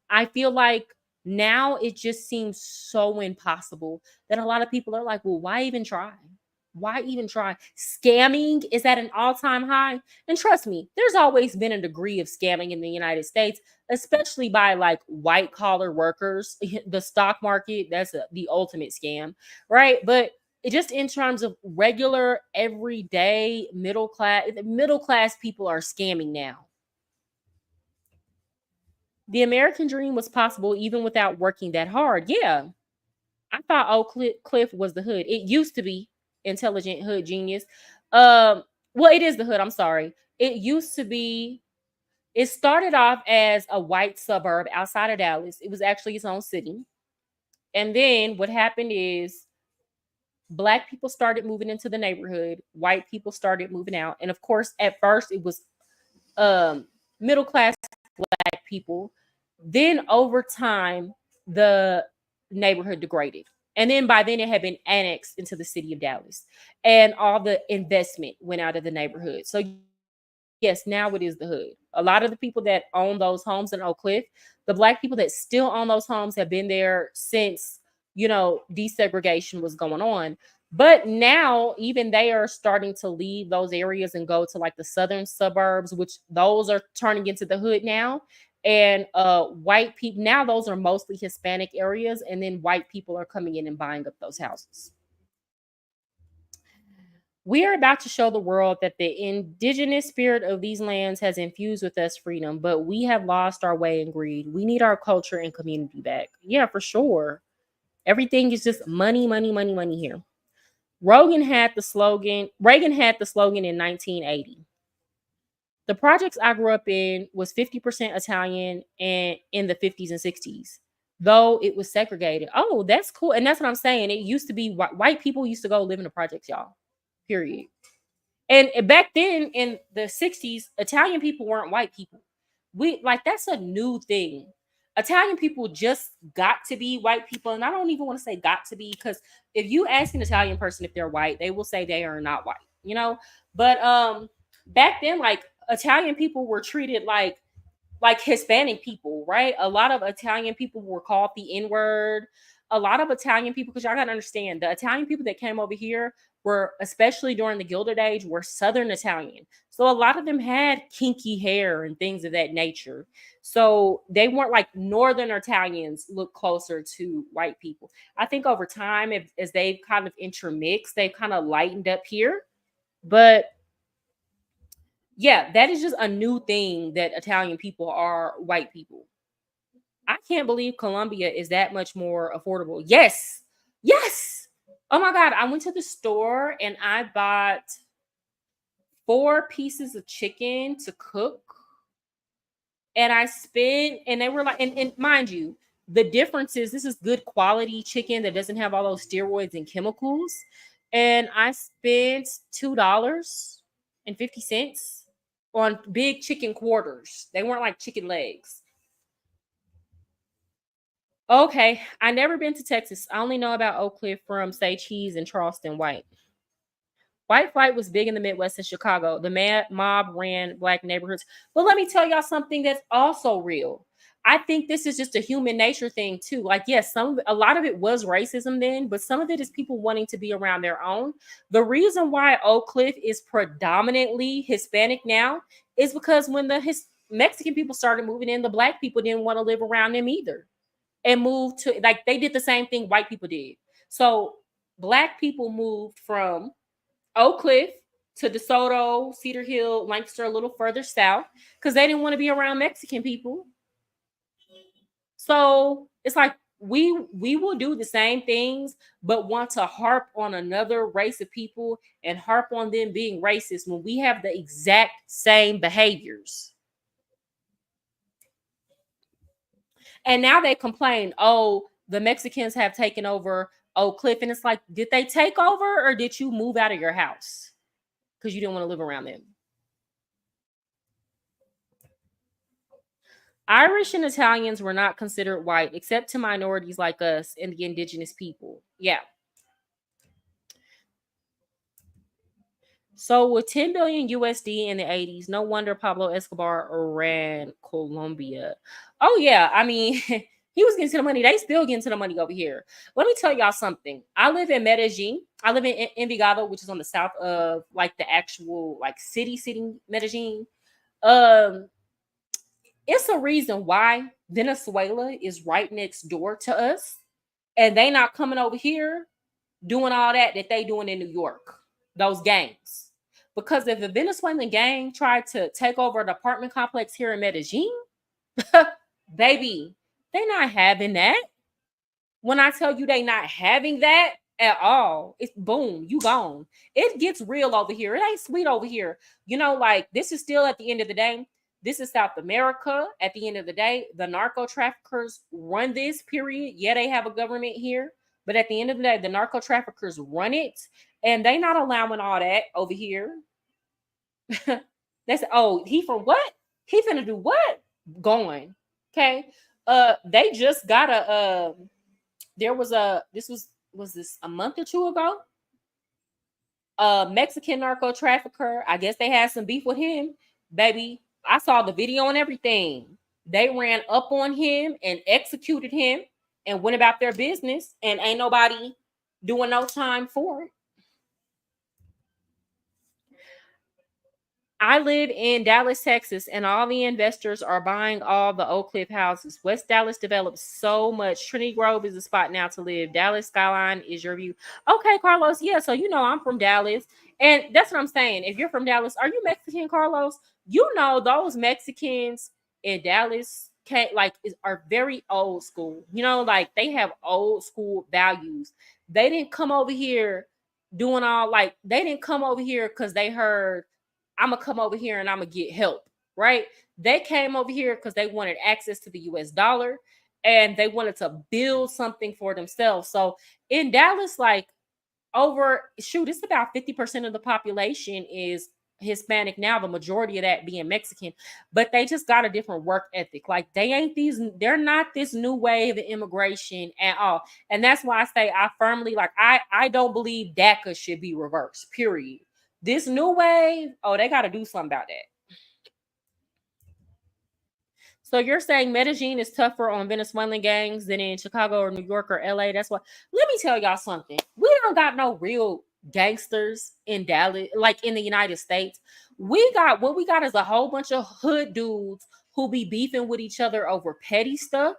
I feel like now it just seems so impossible that a lot of people are like, well, why even try? Why even try? Scamming is at an all-time high. And trust me, there's always been a degree of scamming in the United States, especially by like white collar workers. The stock market, that's the ultimate scam, right? But just in terms of regular, everyday middle class people are scamming now. The American dream was possible even without working that hard. Yeah, I thought Oak Cliff was the hood. It used to be Intelligent Hood Genius. Well, it is the hood. I'm sorry. It used to be. It started off as a white suburb outside of Dallas. It was actually its own city. And then what happened is Black people started moving into the neighborhood, white people started moving out. And of course, at first it was middle class Black people. Then over time, the neighborhood degraded. And then by then it had been annexed into the city of Dallas. And all the investment went out of the neighborhood. So yes, now it is the hood. A lot of the people that own those homes in Oak Cliff, the Black people that still own those homes have been there since, desegregation was going on. But now even they are starting to leave those areas and go to like the southern suburbs, which those are turning into the hood now. And white people now, those are mostly Hispanic areas, and then white people are coming in and buying up those houses. We are about to show the world that the indigenous spirit of these lands has infused with us freedom, but we have lost our way and greed. We need our culture and community back. Yeah, for sure. Everything is just money, money, money, money here. Reagan had the slogan in 1980. The projects I grew up in was 50% Italian and in the 50s and 60s, though it was segregated. Oh, that's cool. And that's what I'm saying. It used to be white people used to go live in the projects, y'all. Period. And back then in the 60s, Italian people weren't white people. That's a new thing. Italian people just got to be white people. And I don't even want to say got to be, because if you ask an Italian person if they're white, they will say they are not white, But back then, like, Italian people were treated like Hispanic people, right? A lot of Italian people were called the N-word. A lot of Italian people, because y'all gotta understand, the Italian people that came over here were, especially during the Gilded Age, were Southern Italian. So a lot of them had kinky hair and things of that nature. So they weren't like Northern Italians look closer to white people. I think over time, as they've kind of intermixed, they've kind of lightened up here. But yeah, that is just a new thing that Italian people are white people. I can't believe Colombia is that much more affordable. Yes. Yes. Oh my God. I went to the store and I bought 4 pieces of chicken to cook. And they were like, and mind you, the difference is this is good quality chicken that doesn't have all those steroids and chemicals. And I spent $2.50 on big chicken quarters. They weren't like chicken legs. Okay, I never been to Texas. I only know about Oak Cliff from Say Cheese and Charleston White. White flight was big in the Midwest and Chicago. The mob ran Black neighborhoods. But let me tell y'all something that's also real. I think this is just a human nature thing too. Like, yes, a lot of it was racism then, but some of it is people wanting to be around their own. The reason why Oak Cliff is predominantly Hispanic now is because when the Mexican people started moving in, the Black people didn't want to live around them either, and moved to, like, they did the same thing white people did. So Black people moved from Oak Cliff to DeSoto, Cedar Hill, Lancaster, a little further south, because they didn't want to be around Mexican people. So it's like we will do the same things, but want to harp on another race of people and harp on them being racist when we have the exact same behaviors. And now they complain, oh, the Mexicans have taken over Oak Cliff. And it's like, did they take over or did you move out of your house because you didn't want to live around them? Irish and Italians were not considered white, except to minorities like us and the indigenous people. Yeah. So with 10 billion USD in the 80s, no wonder Pablo Escobar ran Colombia. Oh yeah, I mean, he was getting to the money. They still getting to the money over here. Let me tell y'all something. I live in Medellin. I live in Envigado, which is on the south of like the actual like city Medellin. It's a reason why Venezuela is right next door to us, and they not coming over here doing all that they doing in New York. Those gangs. Because if a Venezuelan gang tried to take over an apartment complex here in Medellin, baby, they not having that. When I tell you they not having that at all, it's boom, you gone. It gets real over here. It ain't sweet over here. Like, this is still, at the end of the day, this is South America. At the end of the day, the narco traffickers run this, period. Yeah, they have a government here, But at the end of the day, the narco traffickers run it, and they not allowing all that over here. They said, "Oh, he from what? He finna do what? Going." Okay. They just got a. There was a. This was this a month or two ago? A Mexican narco trafficker. I guess they had some beef with him, baby. I saw the video and everything. They ran up on him and executed him and went about their business, and ain't nobody doing no time for it. I live in Dallas, Texas, and all the investors are buying all the Oak Cliff houses. West Dallas develops so much. Trinity Grove is the spot now to live. Dallas skyline is your view. Okay, Carlos. Yeah, so you know I'm from Dallas, and that's what I'm saying. If you're from Dallas, are you Mexican, Carlos? You know those Mexicans in Dallas are very old school. You know, like they have old school values. They didn't come over here doing all like they didn't come over here because they heard I'm gonna come over here and I'm gonna get help, right? They came over here because they wanted access to the US dollar and they wanted to build something for themselves. So in Dallas, like it's about 50% of the population is Hispanic now, the majority of that being Mexican, but they just got a different work ethic. Like they're not this new wave of immigration at all. And that's why I say I firmly I don't believe DACA should be reversed, period. This new wave, oh, they got to do something about that. So you're saying Medellin is tougher on Venezuelan gangs than in Chicago or New York or LA? That's what. Let me tell y'all something. We don't got no real gangsters in Dallas, like in the United States. What we got is a whole bunch of hood dudes who be beefing with each other over petty stuff.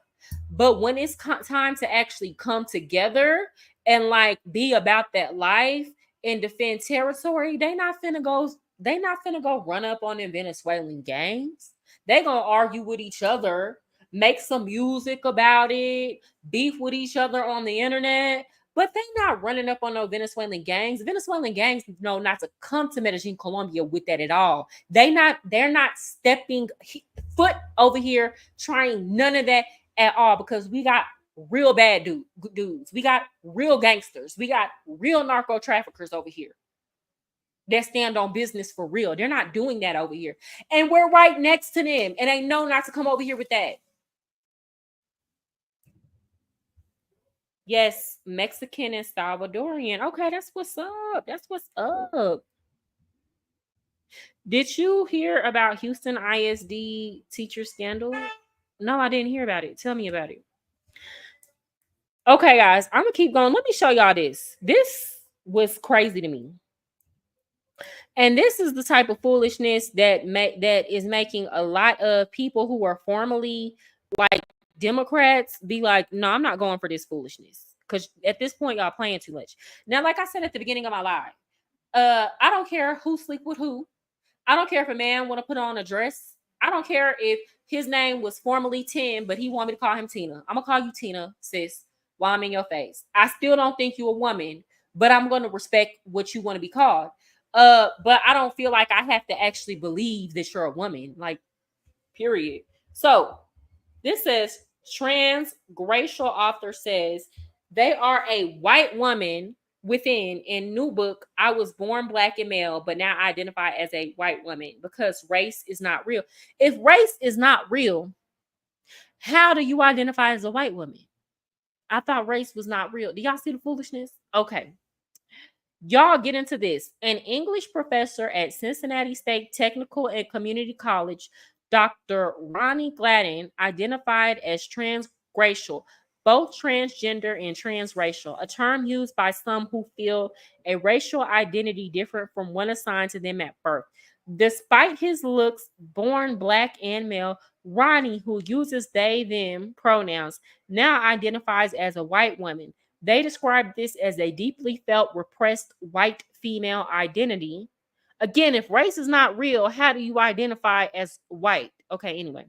But when it's time to actually come together and like be about that life and defend territory, they not finna go run up on them Venezuelan gangs. They gonna argue with each other, make some music about it, beef with each other on the internet, but they not running up on no Venezuelan gangs. Venezuelan gangs know not to come to Medellin, Colombia with that at all. They're not stepping foot over here trying none of that at all, because we got real bad dudes. We got real gangsters. We got real narco traffickers over here that stand on business for real. They're not doing that over here. And we're right next to them. And they know not to come over here with that. Yes, Mexican and Salvadorian. Okay, that's what's up. That's what's up. Did you hear about Houston ISD teacher scandal? No, I didn't hear about it. Tell me about it. Okay, guys, I'm gonna keep going. Let me show y'all this. This was crazy to me. And this is the type of foolishness that is making a lot of people who are formerly like Democrats be like, no, I'm not going for this foolishness. Because at this point, y'all playing too much. Now, like I said at the beginning of my live, I don't care who sleep with who. I don't care if a man want to put on a dress. I don't care if his name was formerly Tim, but he want me to call him Tina. I'm gonna call you Tina, sis, while I'm in your face. I still don't think you're a woman, but I'm gonna respect what you want to be called. But I don't feel like I have to actually believe that you're a woman, like, period. So this says transracial author says they are a white woman within in new book. I was born black and male, but now I identify as a white woman because race is not real. If race is not real, how do you identify as a white woman? I thought race was not real. Do y'all see the foolishness? Okay. Y'all get into this. An English professor at Cincinnati State Technical and Community College, Dr. Ronnie Gladden, identified as transracial, both transgender and transracial, a term used by some who feel a racial identity different from one assigned to them at birth. Despite his looks, born black and male, Ronnie, who uses they, them pronouns, now identifies as a white woman. They describe this as a deeply felt repressed white female identity. Again, if race is not real, how do you identify as white? Okay, anyway.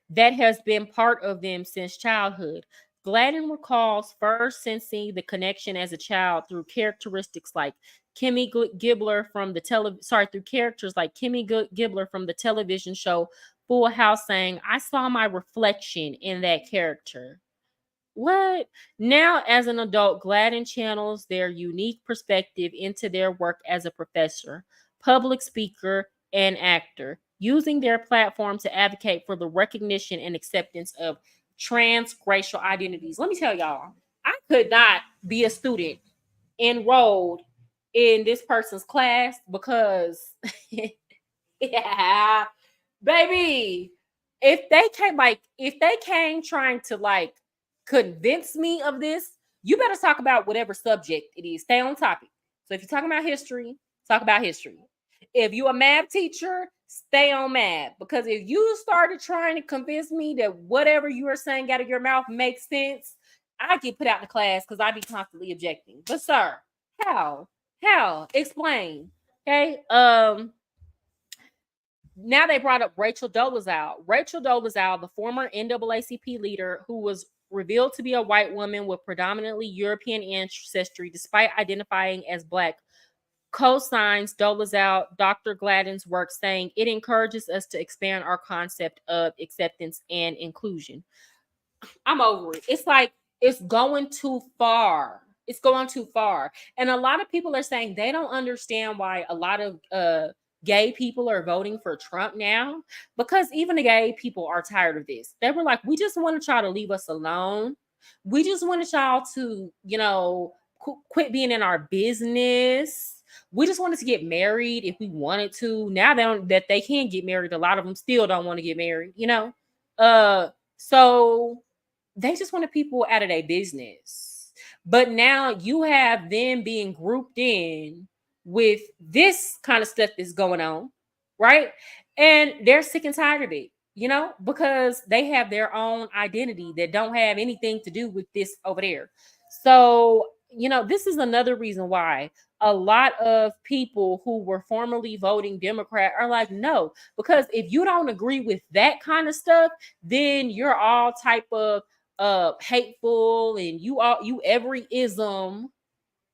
That has been part of them since childhood. Gladden recalls first sensing the connection as a child through characteristics like Kimmy Gibbler from the through characters like Kimmy Gibbler from the television show Full House, saying, "I saw my reflection in that character." What? Now, as an adult, Gladden channels their unique perspective into their work as a professor, public speaker, and actor, using their platform to advocate for the recognition and acceptance of transracial identities. Let me tell y'all, I could not be a student enrolled in this person's class because yeah, baby, if they came trying to like convince me of this, you better talk about whatever subject it is. Stay on topic. So if you're talking about history, talk about history. If you're a math teacher, stay on math. Because if you started trying to convince me that whatever you are saying out of your mouth makes sense, I get put out the class because I be constantly objecting. But sir, how? How? Explain. Okay. Now they brought up Rachel Dolezal. Rachel Dolezal, the former NAACP leader who was revealed to be a white woman with predominantly European ancestry despite identifying as Black, co-signs Dolezal Dr. Gladden's work, saying it encourages us to expand our concept of acceptance and inclusion. I'm over it. It's like it's going too far. It's going too far. And a lot of people are saying they don't understand why a lot of gay people are voting for Trump now, because even the gay people are tired of this. They were like, we just wanted y'all to leave us alone. We just wanted y'all to, quit being in our business. We just wanted to get married if we wanted to. Now that they can get married, a lot of them still don't want to get married. So they just wanted people out of their business. But now you have them being grouped in with this kind of stuff that's going on, right? And they're sick and tired of it, because they have their own identity that don't have anything to do with this over there. So, this is another reason why a lot of people who were formerly voting Democrat are like, no, because if you don't agree with that kind of stuff, then you're all type of hateful, and you every ism.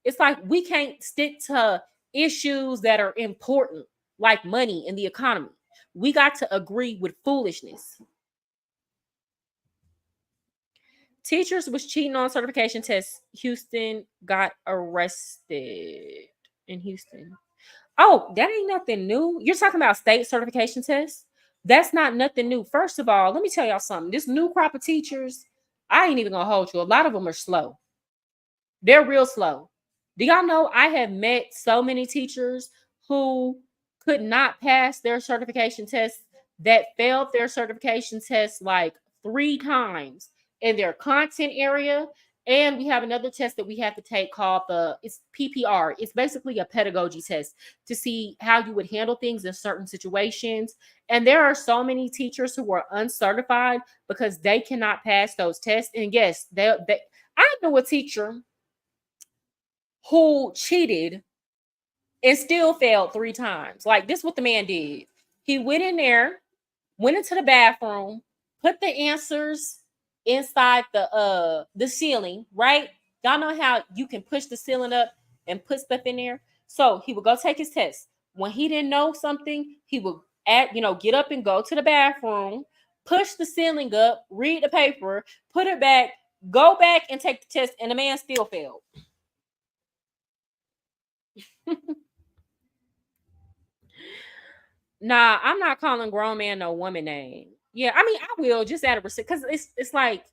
It's like we can't stick to issues that are important, like money and the economy. We got to agree with foolishness. Teachers was cheating on certification tests. Houston got arrested in Houston. Oh, that ain't nothing new. You're talking about state certification tests? That's not nothing new. First of all, let me tell y'all something. This new crop of teachers, I ain't even gonna hold you. A lot of them are slow. They're real slow. Do y'all know I have met so many teachers who could not pass their certification tests, that failed their certification tests like 3 times in their content area. And we have another test that we have to take called it's PPR. It's basically a pedagogy test to see how you would handle things in certain situations. And there are so many teachers who are uncertified because they cannot pass those tests. And yes, I know a teacher who cheated and still failed 3 times. Like, this what the man did. He went in there, went into the bathroom, put the answers inside the ceiling, right? Y'all know how you can push the ceiling up and put stuff in there. So he would go take his test. When he didn't know something, he would get up and go to the bathroom, push the ceiling up, read the paper, put it back, go back and take the test, and the man still failed. Nah, I'm not calling grown man no woman name. Yeah, I mean, I will just out of respect, because it's like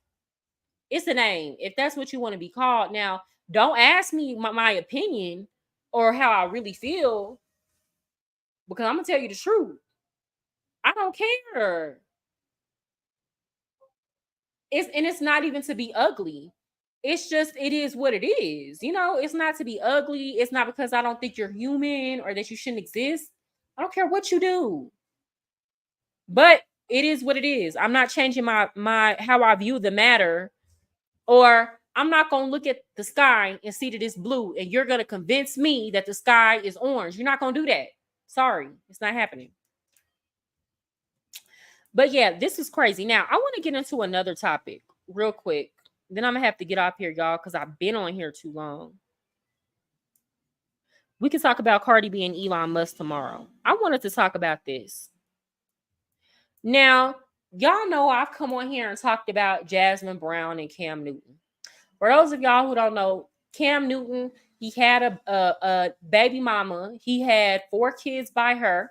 it's a name. If that's what you want to be called, now don't ask me my opinion or how I really feel, because I'm gonna tell you the truth. I don't care. It's not even to be ugly. It's just it is what it is. It's not to be ugly. It's not because I don't think you're human or that you shouldn't exist. I don't care what you do. But it is what it is. I'm not changing my how I view the matter, or I'm not going to look at the sky and see that it's blue and you're going to convince me that the sky is orange. You're not going to do that. Sorry, it's not happening. But yeah, this is crazy. Now, I want to get into another topic real quick. Then I'm going to have to get off here, y'all, because I've been on here too long. We can talk about Cardi B and Elon Musk tomorrow. I wanted to talk about this. Now, y'all know I've come on here and talked about Jazmine Brown and Cam Newton. For those of y'all who don't know, Cam Newton, he had a baby mama. He had 4 kids by her.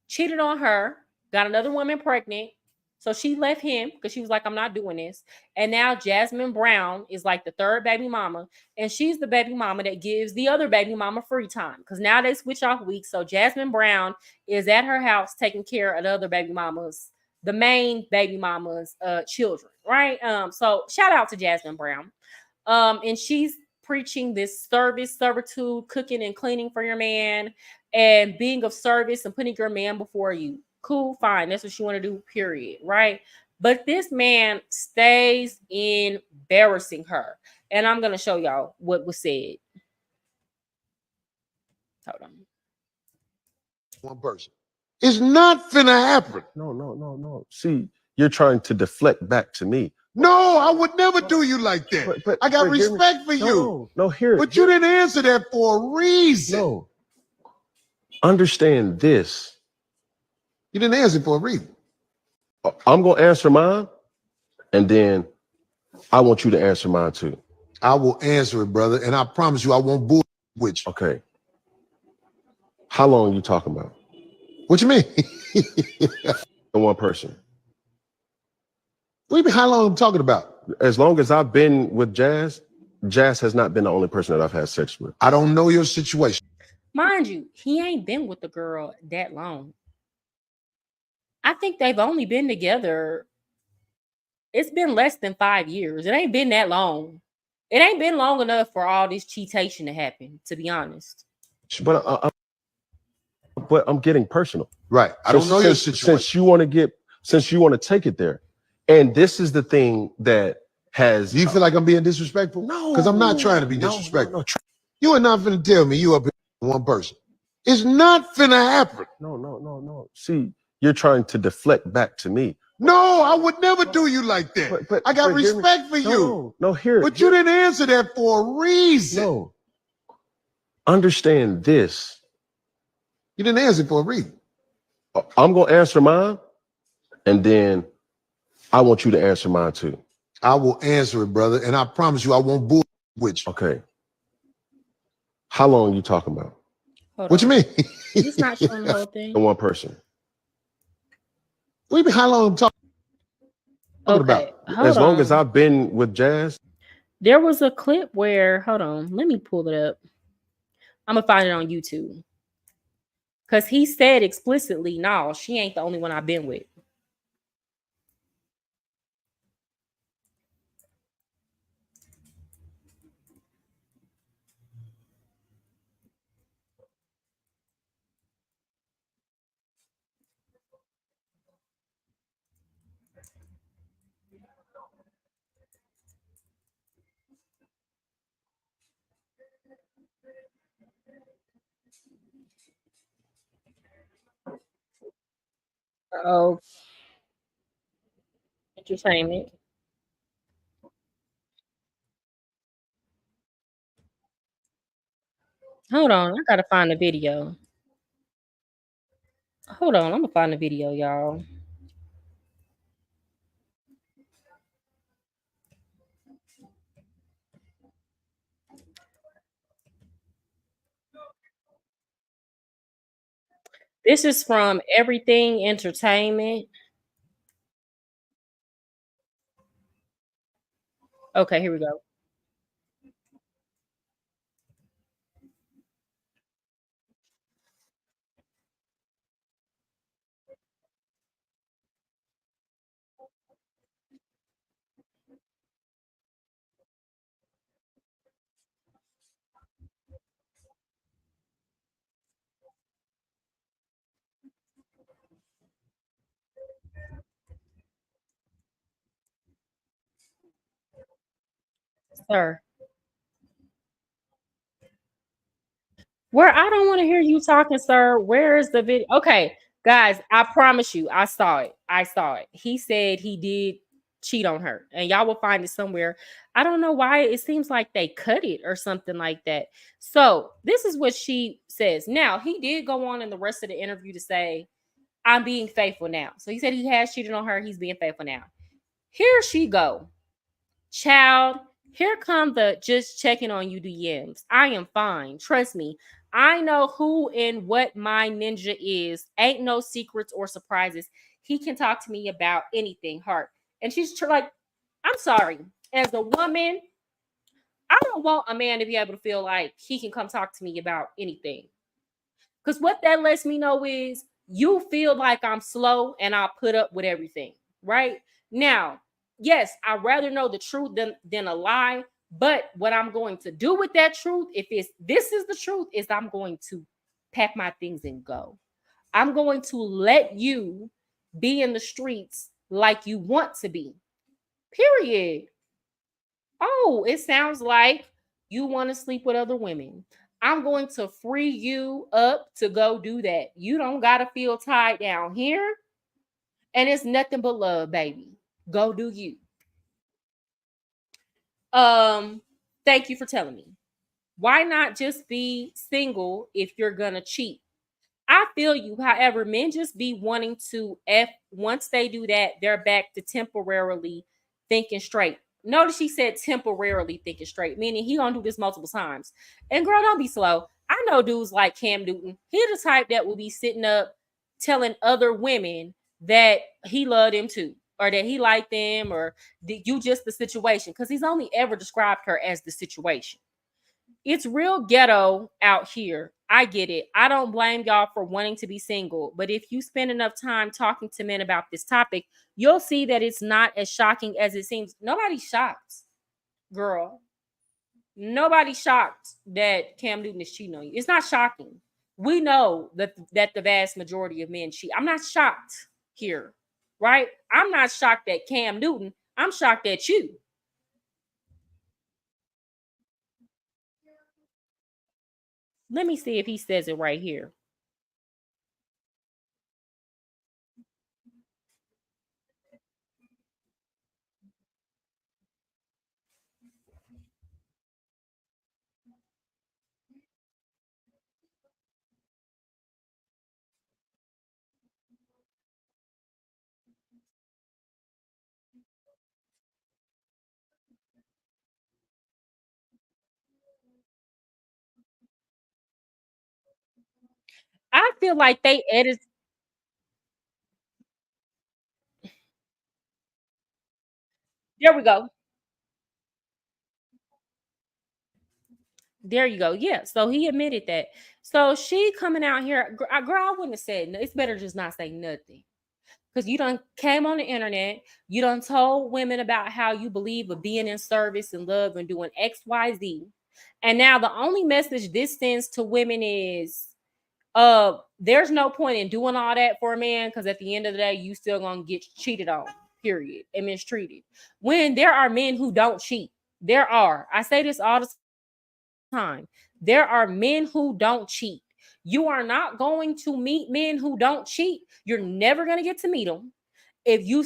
Cheated on her, got another woman pregnant. So she left him because she was like, I'm not doing this. And now Jazmine Brown is like the 3rd baby mama. And she's the baby mama that gives the other baby mama free time. Because now they switch off weeks. So Jazmine Brown is at her house taking care of the other baby mamas, the main baby mama's children, right? So shout out to Jazmine Brown. And she's preaching this servitude, cooking and cleaning for your man, and being of service and putting your man before you. Cool, fine. That's what you want to do, period. Right? But this man stays embarrassing her. And I'm gonna show y'all what was said. Hold on. One person. It's not finna happen. No. See, you're trying to deflect back to me. No, I would never do you like that. But I got respect for you. No, here. But you didn't answer that for a reason. No. Understand this. You didn't answer for a reason. I'm going to answer mine, and then I want you to answer mine too. I will answer it, brother, and I promise you I won't bull with you. Okay. How long are you talking about? What you mean? One person. What do you mean, how long I'm talking about? As long as I've been with Jazz, Jazz has not been the only person that I've had sex with. I don't know your situation. Mind you, he ain't been with the girl that long. I think they've only been together. It's been less than 5 years. It ain't been that long. It ain't been long enough for all this cheatation to happen, to be honest. But I'm getting personal. Right. I don't know your situation. Since you want to take it there. And this is the thing that has. Do you feel like I'm being disrespectful? No. Because I'm not trying to be disrespectful. No. You are not finna tell me you up here with one person. It's not finna happen. No. See, you're trying to deflect back to me. No, I would never do you like that. But I got respect for you. No, here. But you didn't answer that for a reason. No. Understand this. You didn't answer for a reason. I'm going to answer mine, and then I want you to answer mine too. I will answer it, brother, and I promise you I won't bull with you. Okay. How long are you talking about? What you mean? He's not showing the whole thing. One person. What do you mean, how long I'm talking about? As long as I've been with Jazz. There was a clip where, hold on, let me pull it up. I'm going to find it on YouTube. Because he said explicitly, no, she ain't the only one I've been with. Oh, entertainment. Hold on, I gotta find the video. Hold on, I'm gonna find the video, y'all. This is from Everything Entertainment. Okay, here we go. Sir. Where I don't want to hear you talking, sir. Where is the video? Okay, guys, I promise you, I saw it. He said he did cheat on her, and y'all will find it somewhere. I don't know why it seems like they cut it or something like that. So this is what she says. Now, he did go on in the rest of the interview to say, I'm being faithful now. So he said he has cheated on her. He's being faithful now. Here she go. Child, here come the just checking on you DMs. I am fine. Trust me. I know who and what my ninja is. Ain't no secrets or surprises. He can talk to me about anything, heart. And she's like, I'm sorry. As a woman, I don't want a man to be able to feel like he can come talk to me about anything. Because what that lets me know is you feel like I'm slow and I'll put up with everything, right? Now, yes, I'd rather know the truth than a lie. But what I'm going to do with that truth, if it's this is the truth, is I'm going to pack my things and go. I'm going to let you be in the streets like you want to be. Period. Oh, it sounds like you want to sleep with other women. I'm going to free you up to go do that. You don't got to feel tied down here. And it's nothing but love, baby. Go do you. Um, Thank you for telling me. Why not just be single if you're gonna cheat? I feel you. However, men just be wanting to F once they do that, they're back to temporarily thinking straight. Notice she said temporarily thinking straight, meaning he gonna do this multiple times. And girl, don't be slow. I know dudes like Cam Newton. He the type that will be sitting up telling other women that he loved them too, or that he liked them, or that you just the situation, because he's only ever described her as the situation. It's real ghetto out here. I get it. I don't blame y'all for wanting to be single. But if you spend enough time talking to men about this topic, you'll see that it's not as shocking as it seems. Nobody's shocked, girl. Nobody's shocked that Cam Newton is cheating on you. It's not shocking. We know that the vast majority of men cheat. I'm not shocked here, right? I'm not shocked at Cam Newton. I'm shocked at you. Let me see if he says it right here. I feel like they edit. There we go. There you go. Yeah. So he admitted that. So she coming out here, girl, I wouldn't have said no. It's better just not say nothing. Because you done came on the internet, you done told women about how you believe of being in service and love and doing XYZ. And now the only message this sends to women is there's no point in doing all that for a man, because at the end of the day, you still gonna get cheated on, period, and mistreated. When there are men who don't cheat, there are. I say this all the time. There are men who don't cheat. You are not going to meet men who don't cheat. You're never going to get to meet them if you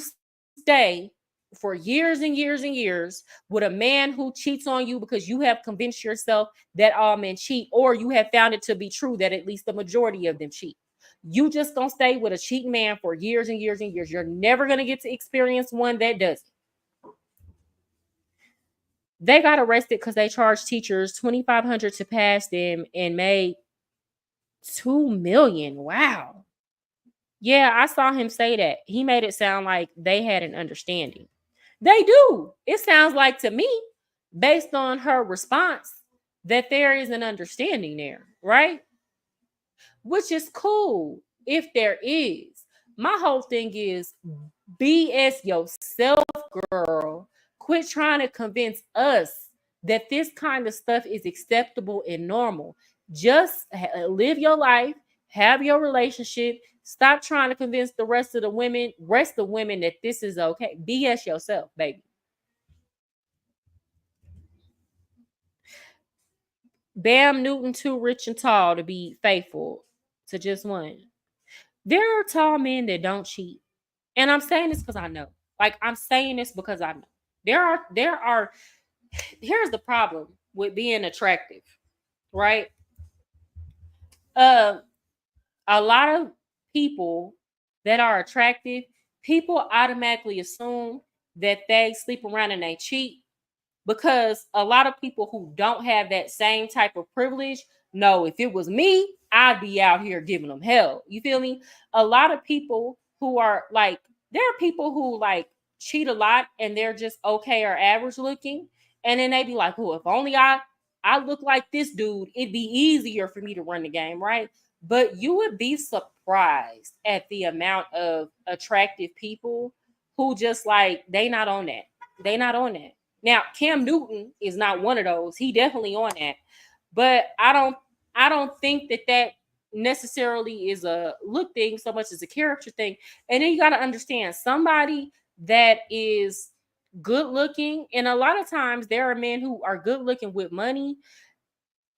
stay for years and years and years with a man who cheats on you because you have convinced yourself that all men cheat, or you have found it to be true that at least the majority of them cheat. You just gonna stay with a cheating man for years and years and years. You're never gonna get to experience one that doesn't. They got arrested because they charged teachers $2,500 to pass them and made 2 million. Wow. Yeah, I saw him say that. He made it sound like they had an understanding. They do. It sounds like to me, based on her response, that there is an understanding there, right? Which is cool if there is. My whole thing is BS yourself, girl. Quit trying to convince us that this kind of stuff is acceptable and normal. Just live your life, have your relationship. Stop trying to convince the rest of women that this is okay. BS yourself, baby. Bam Newton too rich and tall to be faithful to just one. There are tall men that don't cheat. And I'm saying this because I know. Like, I'm saying this because I know. There are here's the problem with being attractive, right? Uh a lot of people that are attractive, people automatically assume that they sleep around and they cheat, because a lot of people who don't have that same type of privilege know, if it was me, I'd be out here giving them hell. You feel me? A lot of people who are like, there are people who like cheat a lot and they're just okay or average looking. And then they be like, oh, if only I look like this dude, it'd be easier for me to run the game, right? But you would be surprised at the amount of attractive people who just like, they not on that. They not on that. Now, Cam Newton is not one of those. He definitely on that. But I don't think that necessarily is a look thing so much as a character thing. And then you got to understand, somebody that is good looking, and a lot of times there are men who are good looking with money,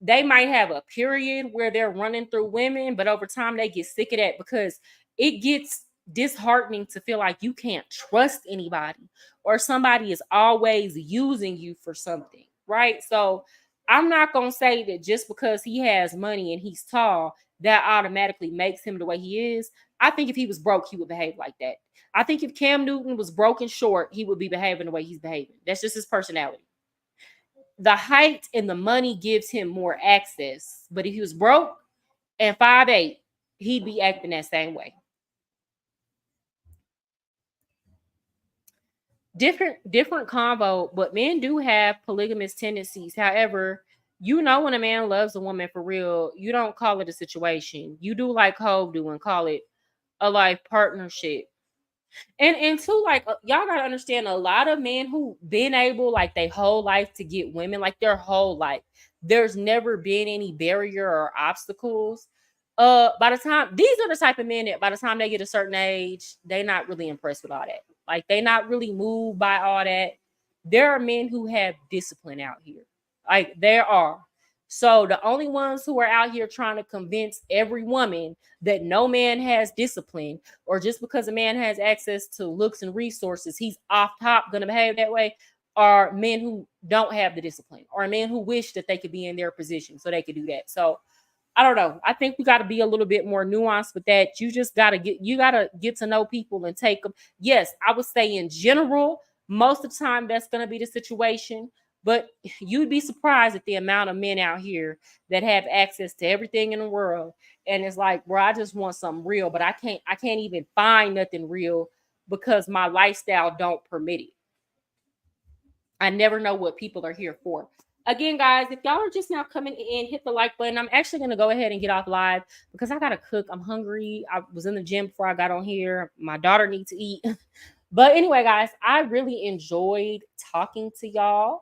they might have a period where they're running through women, but over time they get sick of that, because it gets disheartening to feel like you can't trust anybody, or somebody is always using you for something, right? So I'm not going to say that just because he has money and he's tall, that automatically makes him the way he is. I think if he was broke, he would behave like that. I think if Cam Newton was broke and short, he would be behaving the way he's behaving. That's just his personality. The height and the money gives him more access. But if he was broke and 5'8", he'd be acting that same way. Different convo, but men do have polygamous tendencies. However, you know, when a man loves a woman for real, you don't call it a situation. You do like Hove do and call it a life partnership. And two, like, y'all gotta understand, a lot of men who been able like their whole life to get women, like their whole life, there's never been any barrier or obstacles. By the time, these are the type of men that by the time they get a certain age, they not really impressed with all that. Like, they not really moved by all that. There are men who have discipline out here. Like, there are. So the only ones who are out here trying to convince every woman that no man has discipline, or just because a man has access to looks and resources, he's off top going to behave that way, are men who don't have the discipline, or men who wish that they could be in their position so they could do that. So I don't know. I think we got to be a little bit more nuanced with that. You just got to get to know people and take them. Yes, I would say in general, most of the time that's going to be the situation. But you'd be surprised at the amount of men out here that have access to everything in the world. And it's like, bro, I just want something real, but I can't even find nothing real because my lifestyle don't permit it. I never know what people are here for. Again, guys, if y'all are just now coming in, hit the like button. I'm actually going to go ahead and get off live because I got to cook. I'm hungry. I was in the gym before I got on here. My daughter needs to eat. But anyway, guys, I really enjoyed talking to y'all.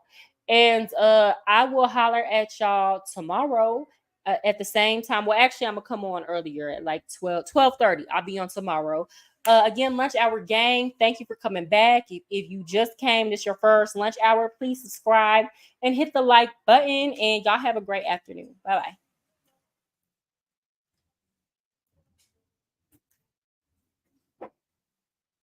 And I will holler at y'all tomorrow at the same time. Well, actually, I'm going to come on earlier at like 12:30. I'll be on tomorrow. Again, Lunch Hour gang, thank you for coming back. If you just came, this is your first lunch hour, please subscribe and hit the like button. And y'all have a great afternoon. Bye-bye.